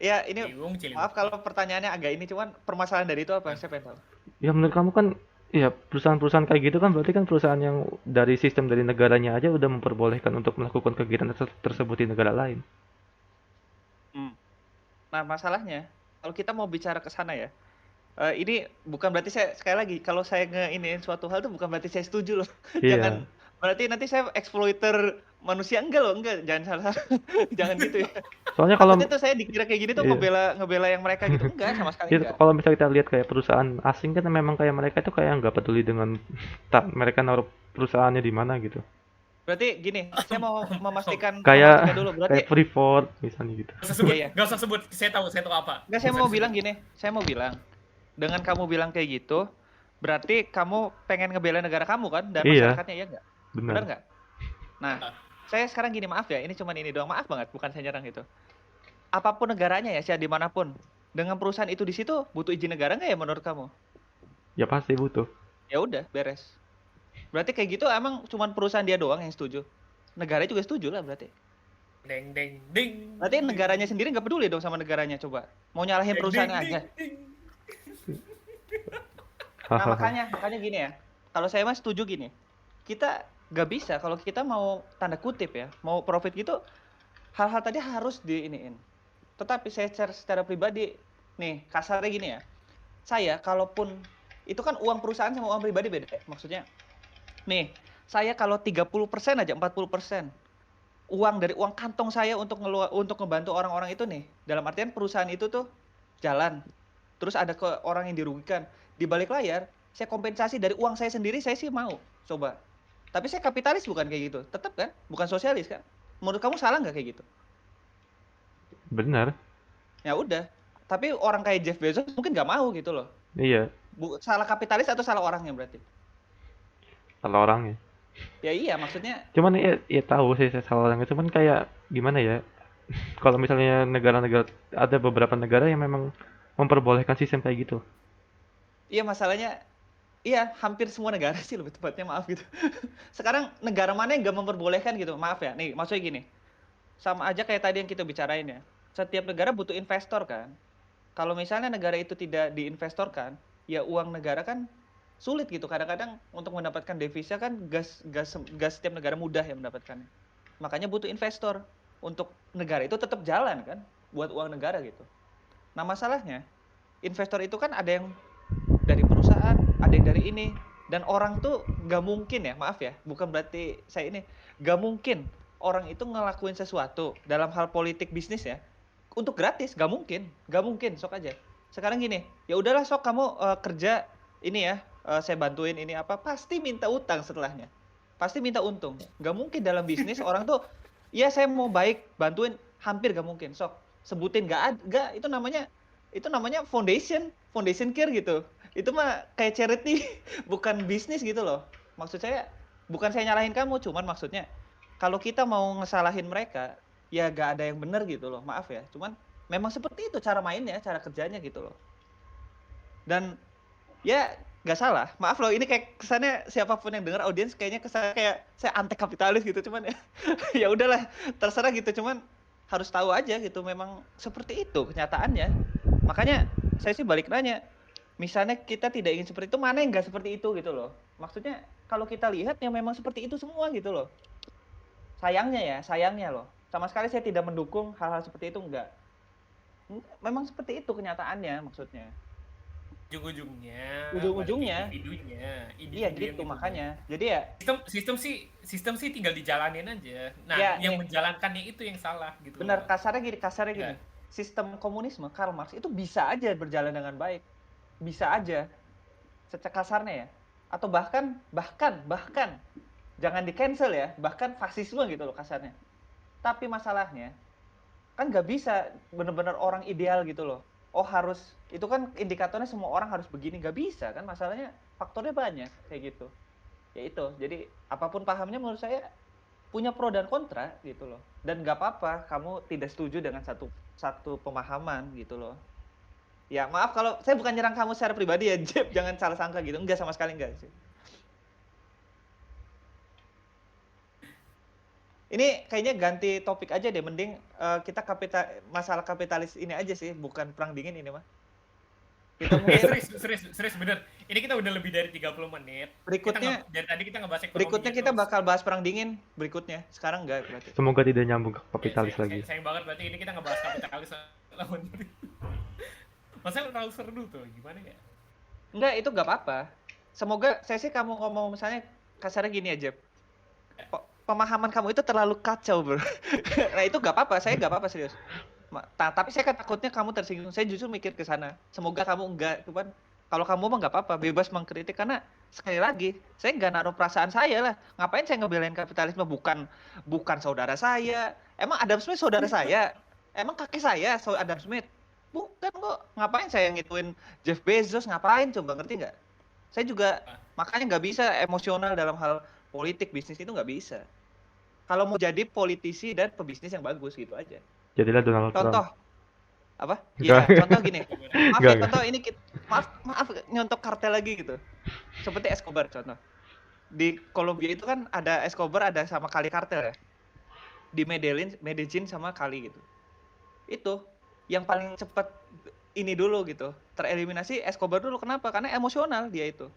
S1: Ya ini
S2: Ciliwung.
S1: Maaf kalau pertanyaannya agak ini, cuman permasalahan dari itu apa? Saya pengen tahu.
S3: Ya menurut kamu kan ya perusahaan-perusahaan kayak gitu kan berarti kan perusahaan yang dari sistem dari negaranya aja udah memperbolehkan untuk melakukan kegiatan tersebut di negara lain.
S1: Nah masalahnya kalau kita mau bicara ke sana ya, ini bukan berarti saya sekali lagi kalau saya ngeiniin suatu hal tuh bukan berarti saya setuju loh.
S3: Iya.
S1: Jangan berarti nanti saya exploiter manusia, enggak, jangan salah. Jangan gitu ya.
S3: Soalnya kalau
S1: itu saya dikira kayak gini tuh ngebela yang mereka gitu, enggak sama sekali enggak.
S3: Kalau misalnya kita lihat kayak perusahaan asing kan memang kayak mereka itu kayak nggak peduli dengan mereka naruh perusahaannya di mana gitu.
S1: Berarti gini, saya mau memastikan
S3: kayak
S1: dulu berarti
S3: kayak Freeport misalnya gitu.
S2: Nggak usah sebut, saya tahu apa.
S1: Enggak, saya mau bilang gini, dengan kamu bilang kayak gitu, berarti kamu pengen ngebela negara kamu kan dan masyarakatnya, ya enggak? Benar enggak? Nah, saya sekarang gini, maaf ya, ini cuman ini doang, maaf banget, bukan saya nyerang itu. Apapun negaranya ya, siapa dimanapun, dengan perusahaan itu di situ butuh izin negara nggak ya menurut kamu?
S3: Ya pasti butuh.
S1: Ya udah, beres. Berarti kayak gitu emang cuman perusahaan dia doang yang setuju. Negara juga setuju lah berarti.
S2: Ding.
S1: Berarti negaranya sendiri nggak peduli dong sama negaranya, coba. Mau nyalahin perusahaannya aja. Nah makanya gini ya. Kalau saya mah setuju gini. Kita nggak bisa kalau kita mau tanda kutip ya, mau profit gitu, hal-hal tadi harus diiniin. Tetapi saya secara pribadi, nih kasarnya gini ya. Saya kalaupun itu kan uang perusahaan sama uang pribadi beda. Maksudnya, nih saya kalau 30% aja 40%. Uang dari uang kantong saya untuk ngebantu orang-orang itu nih. Dalam artian perusahaan itu tuh jalan. Terus ada ke orang yang dirugikan. Di balik layar, saya kompensasi dari uang saya sendiri, saya sih mau. Coba. Tapi saya kapitalis bukan kayak gitu. Tetap kan? Bukan sosialis kan? Menurut kamu salah nggak kayak gitu?
S3: Benar.
S1: Ya udah. Tapi orang kayak Jeff Bezos mungkin nggak mau gitu loh.
S3: Iya,
S1: Salah kapitalis atau salah orangnya berarti?
S3: salah orangnya.
S1: Ya iya, maksudnya
S3: Cuman ya tahu sih saya salah orangnya. Cuman kayak gimana ya? Kalau misalnya negara-negara ada beberapa negara yang memang memperbolehkan sistem kayak gitu.
S1: iya masalahnya iya hampir semua negara sih lebih tepatnya, maaf gitu. Sekarang negara mana yang nggak memperbolehkan gitu? Maaf ya. Nih, maksudnya gini. Sama aja kayak tadi yang kita bicarain ya. Setiap negara butuh investor kan. Kalau misalnya negara itu tidak diinvestorkan, ya uang negara kan sulit gitu. Kadang-kadang untuk mendapatkan devisa kan gas setiap negara mudah ya mendapatkannya. Makanya butuh investor untuk negara itu tetap jalan kan, buat uang negara gitu. Nah masalahnya, investor itu kan ada yang dari perusahaan, ada yang dari ini. Dan orang tuh gak mungkin ya, maaf ya, bukan berarti saya ini, gak mungkin orang itu ngelakuin sesuatu dalam hal politik bisnis ya, untuk gratis, gak mungkin, sok aja. Sekarang gini, ya udahlah sok kamu kerja ini ya, saya bantuin ini apa, pasti minta utang setelahnya, pasti minta untung. Gak mungkin dalam bisnis orang tuh, ya saya mau baik, bantuin, hampir gak mungkin, sok sebutin gak, itu namanya foundation care gitu. Itu mah kayak charity, bukan bisnis gitu loh. Maksud saya, bukan saya nyalahin kamu, cuman maksudnya kalau kita mau ngesalahin mereka, ya gak ada yang benar gitu loh. Maaf ya, cuman memang seperti itu cara mainnya, cara kerjanya gitu loh. Dan ya gak salah. Maaf loh, ini kayak kesannya siapapun yang dengar audiens kayaknya kesannya kayak saya anti kapitalis gitu, cuman ya ya udahlah, terserah gitu. Cuman harus tahu aja gitu, memang seperti itu kenyataannya. Makanya saya sih balik nanya, misalnya kita tidak ingin seperti itu, mana yang nggak seperti itu gitu loh. Maksudnya kalau kita lihat ya memang seperti itu semua gitu loh. Sayangnya loh. Sama sekali saya tidak mendukung hal-hal seperti itu, enggak. Memang seperti itu kenyataannya maksudnya.
S2: Balik ke
S1: Ujung-ujungnya, iya
S2: individu yang
S1: gitu
S2: itu.
S1: makanya. Jadi ya,
S2: Sistem sih tinggal dijalanin aja. Nah,
S1: ya
S2: yang
S1: nih,
S2: menjalankannya itu yang salah gitu
S1: benar
S2: loh.
S1: kasarnya gini.
S2: Ya.
S1: Sistem komunisme Karl Marx itu bisa aja berjalan dengan baik. Bisa aja. Secara kasarnya ya. Atau bahkan jangan di cancel ya, bahkan fasisme gitu loh kasarnya. Tapi masalahnya kan nggak bisa bener-bener orang ideal gitu loh. Oh harus, itu kan indikatornya semua orang harus begini, nggak bisa kan, masalahnya faktornya banyak kayak gitu. Ya itu, jadi apapun pahamnya menurut saya punya pro dan kontra gitu loh. Dan nggak apa-apa kamu tidak setuju dengan satu pemahaman gitu loh. Ya maaf kalau saya bukan nyerang kamu secara pribadi ya Jeb, jangan salah sangka gitu, enggak, sama sekali enggak sih. Ini kayaknya ganti topik aja deh, mending kita masalah kapitalis ini aja sih, bukan perang dingin ini mah. Kita mungkin
S2: Serius bener. Ini kita udah lebih dari 30 menit.
S1: berikutnya
S2: Dari tadi kita ngebahas ekonomi
S1: berikutnya kita bakal bahas perang dingin berikutnya. Sekarang enggak berarti.
S3: Semoga tidak nyambung ke kapitalis lagi.
S2: Sayang banget berarti ini kita ngebahas kapitalis lawan. Masalah terlalu seru tuh, gimana ya?
S1: Enggak, itu enggak apa-apa. Semoga saya sih kamu ngomong misalnya kasarnya gini aja. Pemahaman kamu itu terlalu kacau, bro. Nah, itu enggak apa-apa, saya enggak apa-apa serius. Tapi saya kan takutnya kamu tersinggung. Saya justru mikir ke sana. Semoga kamu enggak, cuman kalau kamu mah nggak apa-apa, bebas mengkritik, karena sekali lagi saya nggak naruh perasaan saya lah. Ngapain saya ngebelain kapitalisme? Bukan saudara saya. Emang Adam Smith saudara saya? Emang kakek saya Adam Smith? Bukan kok. Ngapain saya ngituin Jeff Bezos? Ngapain? Coba ngerti nggak? Saya juga makanya nggak bisa emosional dalam hal politik bisnis, itu nggak bisa. Kalau mau jadi politisi dan pebisnis yang bagus gitu aja.
S3: Jadilah Donald
S1: Contoh
S3: Trump.
S1: apa?
S3: Enggak.
S1: Iya, contoh gini. Maaf
S3: Enggak,
S1: ya, contoh ini maaf nyontok kartel lagi gitu. Seperti Escobar contoh. Di Kolombia itu kan ada Escobar, ada sama Kali kartel ya. Di Medellin sama Kali gitu. Itu yang paling cepat ini dulu gitu. Tereliminasi Escobar dulu. Kenapa? Karena emosional dia itu.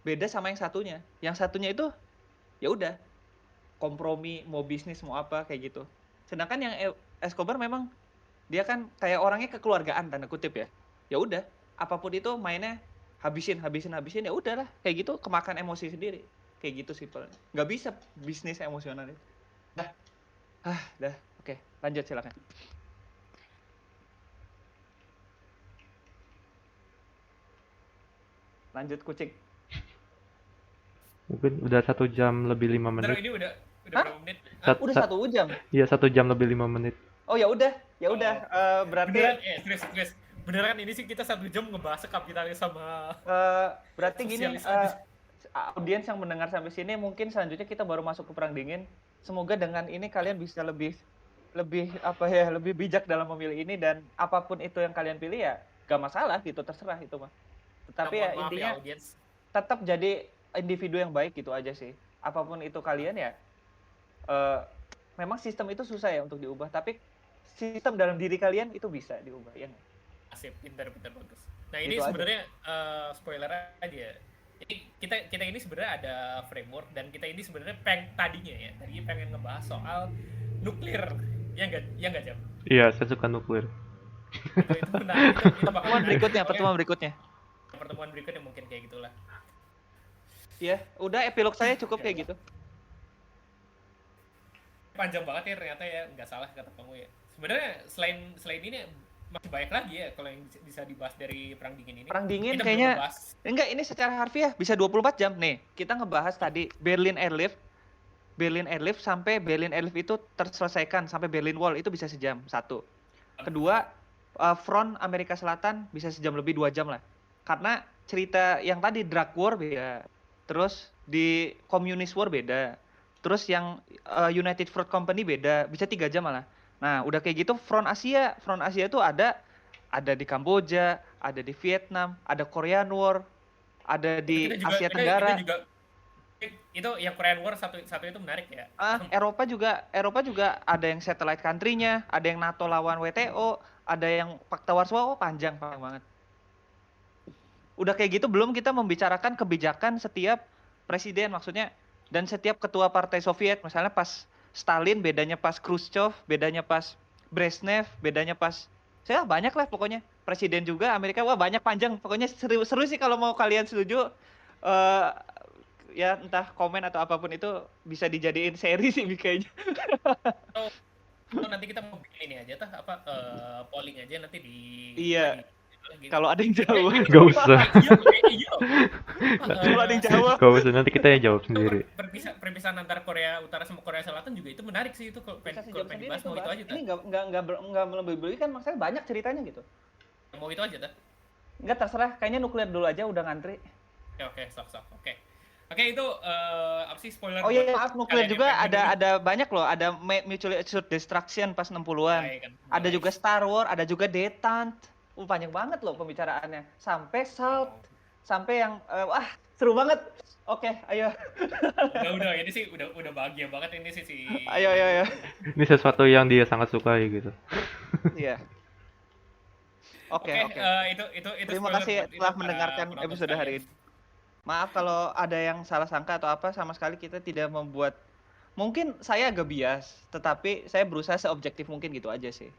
S1: Beda sama yang satunya. Yang satunya itu ya udah kompromi, mau bisnis mau apa kayak gitu. Sedangkan yang Escobar memang dia kan kayak orangnya kekeluargaan tanda kutip ya. Ya udah, apapun itu mainnya habisin ya udahlah. Kayak gitu kemakan emosi sendiri. Kayak gitu simpelnya. Nggak bisa bisnis emosional itu. Dah. Oke, lanjut silakan. Lanjut kucing.
S3: Mungkin udah 1 jam lebih 5
S2: Bentar,
S3: menit.
S2: ini udah berapa menit?
S1: Udah 1 jam.
S3: Iya, 1 jam lebih 5 menit.
S1: Oh ya udah Ya udah, berarti
S2: Serius. Beneran ini sih kita 1 jam ngebahas kapitalis sama
S1: berarti gini,
S2: sosialis aja.
S1: audiens yang mendengar sampai sini mungkin selanjutnya kita baru masuk ke perang dingin. Semoga dengan ini kalian bisa lebih lebih bijak dalam memilih ini, dan apapun itu yang kalian pilih ya gak masalah gitu, terserah itu mah. Tetapi ya
S2: Mohon maaf
S1: intinya
S2: audiens.
S1: tetap jadi individu yang baik gitu aja sih. Apapun itu kalian ya, memang sistem itu susah ya untuk diubah, tapi sistem dalam diri kalian itu bisa diubah ya nggak?
S2: Asip, pintar bagus. Nah ini
S1: Itu aja.
S2: sebenarnya spoiler aja. Jadi kita ini sebenarnya ada framework, dan kita ini sebenarnya tadinya pengen ngebahas soal nuklir, ya nggak Jam?
S3: Iya, saya suka nuklir.
S2: Itu menarik, itu bakal menarik.
S1: Pertemuan berikutnya.
S2: Pertemuan berikutnya mungkin kayak gitulah.
S1: Iya, udah epilog saya cukup kayak gitu.
S2: Panjang banget ya ternyata ya, nggak salah kata kamu ya. Sebenarnya selain ini masih banyak lagi ya kalau yang bisa dibahas dari perang dingin ini.
S1: Perang dingin
S2: Kita
S1: kayaknya
S2: belum ngebahas.
S1: enggak, ini secara harfiah bisa 24 jam. Nih, kita ngebahas tadi Berlin Airlift sampai Berlin Airlift itu terselesaikan sampai Berlin Wall itu bisa sejam, satu. Kedua, front Amerika Selatan bisa sejam lebih, 2 jam lah. Karena cerita yang tadi drug war beda. Terus di communist war beda. Terus yang United Fruit Company beda, bisa 3 jam malah. Nah, udah kayak gitu front Asia tuh ada di Kamboja, ada di Vietnam, ada Korean War, ada di Asia Tenggara.
S2: Itu yang Korean War satu itu menarik ya.
S1: Eropa juga ada yang satellite country-nya, ada yang NATO lawan WTO, ada yang Fakta Warsawa, panjang banget. Udah kayak gitu belum kita membicarakan kebijakan setiap presiden, maksudnya, dan setiap ketua partai Soviet, misalnya pas Stalin, bedanya pas Khrushchev, bedanya pas Brezhnev, bedanya pas saya banyak lah pokoknya. Presiden juga Amerika, wah banyak, panjang. Pokoknya seru sih kalau mau kalian setuju. Ya entah komen atau apapun itu bisa dijadiin seri sih kayaknya.
S2: Nanti kita mau bikin ini aja polling aja nanti di.
S1: Iya. Kalau ada yang jawab.
S3: Gak usah.
S1: Kalau ada yang jawab.
S3: Gak usah, nanti kita yang jawab sendiri.
S2: Perpisahan antara Korea Utara sama Korea Selatan juga itu menarik sih, itu kalau pengen dibahas mau itu aja.
S1: Ini nggak melebih-lebih kan, maksudnya banyak ceritanya gitu.
S2: Mau itu aja
S1: Nggak, terserah, kayaknya nuklir dulu aja udah ngantri.
S2: Oke, sok. Oke, itu apa sih spoiler?
S1: Oh iya, maaf, nuklir juga ada banyak loh, ada Mutually Assured Destruction pas 60-an. Ada juga Star Wars, ada juga Detente. Panjang banget loh pembicaraannya. Sampai SALT, sampai yang wah, seru banget. Oke, ayo.
S2: Udah, ini sih udah bahagia banget ini sih.
S1: Ayo.
S3: Ini sesuatu yang dia sangat sukai gitu.
S1: Iya. Oke.
S2: Itu
S1: Terima kasih telah mendengarkan episode hari ini. Maaf kalau ada yang salah sangka atau apa, sama sekali kita tidak membuat. Mungkin saya agak bias, tetapi saya berusaha seobjektif mungkin gitu aja sih.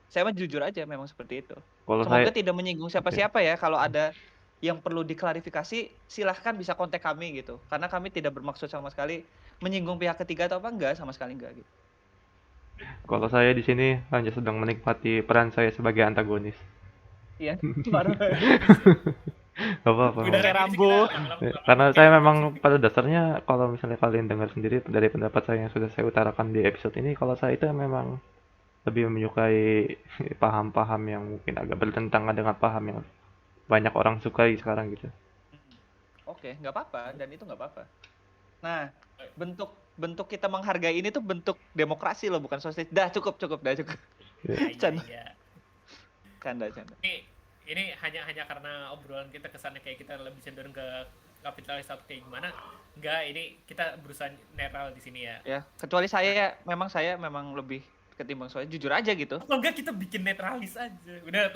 S1: Saya mah jujur aja memang seperti itu. Semoga tidak menyinggung siapa-siapa ya. Kalau ada yang perlu diklarifikasi, silahkan bisa kontak kami gitu. Karena kami tidak bermaksud sama sekali menyinggung pihak ketiga atau apa, enggak, sama sekali enggak gitu.
S3: Kalau saya di sini hanya sedang menikmati peran saya sebagai antagonis.
S1: Iya, baru.
S3: Gak apa-apa. Karena saya memang pada dasarnya kalau misalnya kalian dengar sendiri dari pendapat saya yang sudah saya utarakan di episode ini, kalau saya itu memang lebih menyukai paham-paham yang mungkin agak bertentangan dengan paham yang banyak orang sukai sekarang gitu.
S1: Oke, nggak apa-apa, dan itu nggak apa-apa. Nah, bentuk kita menghargai ini tuh bentuk demokrasi loh, bukan sosial. Dah cukup. Canda.
S2: Ini hanya karena obrolan kita kesannya kayak kita lebih cenderung ke kapitalis atau kayak gimana. Enggak, ini kita berusaha netral di sini ya. Ya,
S1: kecuali saya memang lebih ketimbang soalnya, jujur aja gitu.
S2: Kalau enggak kita bikin netralis aja. Udah.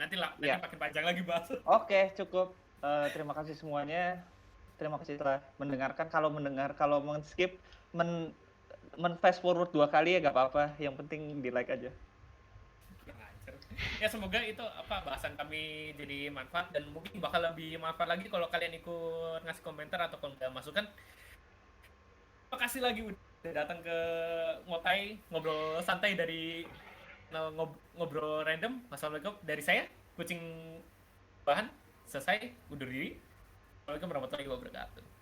S2: Nanti makin panjang lagi bahas.
S1: Oke, cukup. Terima kasih semuanya. Terima kasih telah mendengarkan. Kalau men-skip, fast forward 2 kali ya nggak apa-apa. Yang penting di like aja.
S2: Ya semoga itu bahasan kami jadi manfaat, dan mungkin bakal lebih manfaat lagi kalau kalian ikut ngasih komentar atau kalau nggak masukan. Terima kasih lagi udah datang ke Ngotai, ngobrol santai dari ngobrol random. Wassalamualaikum dari saya, Kucing Bahan. Selesai, undur diri. Assalamualaikum warahmatullahi wabarakatuh.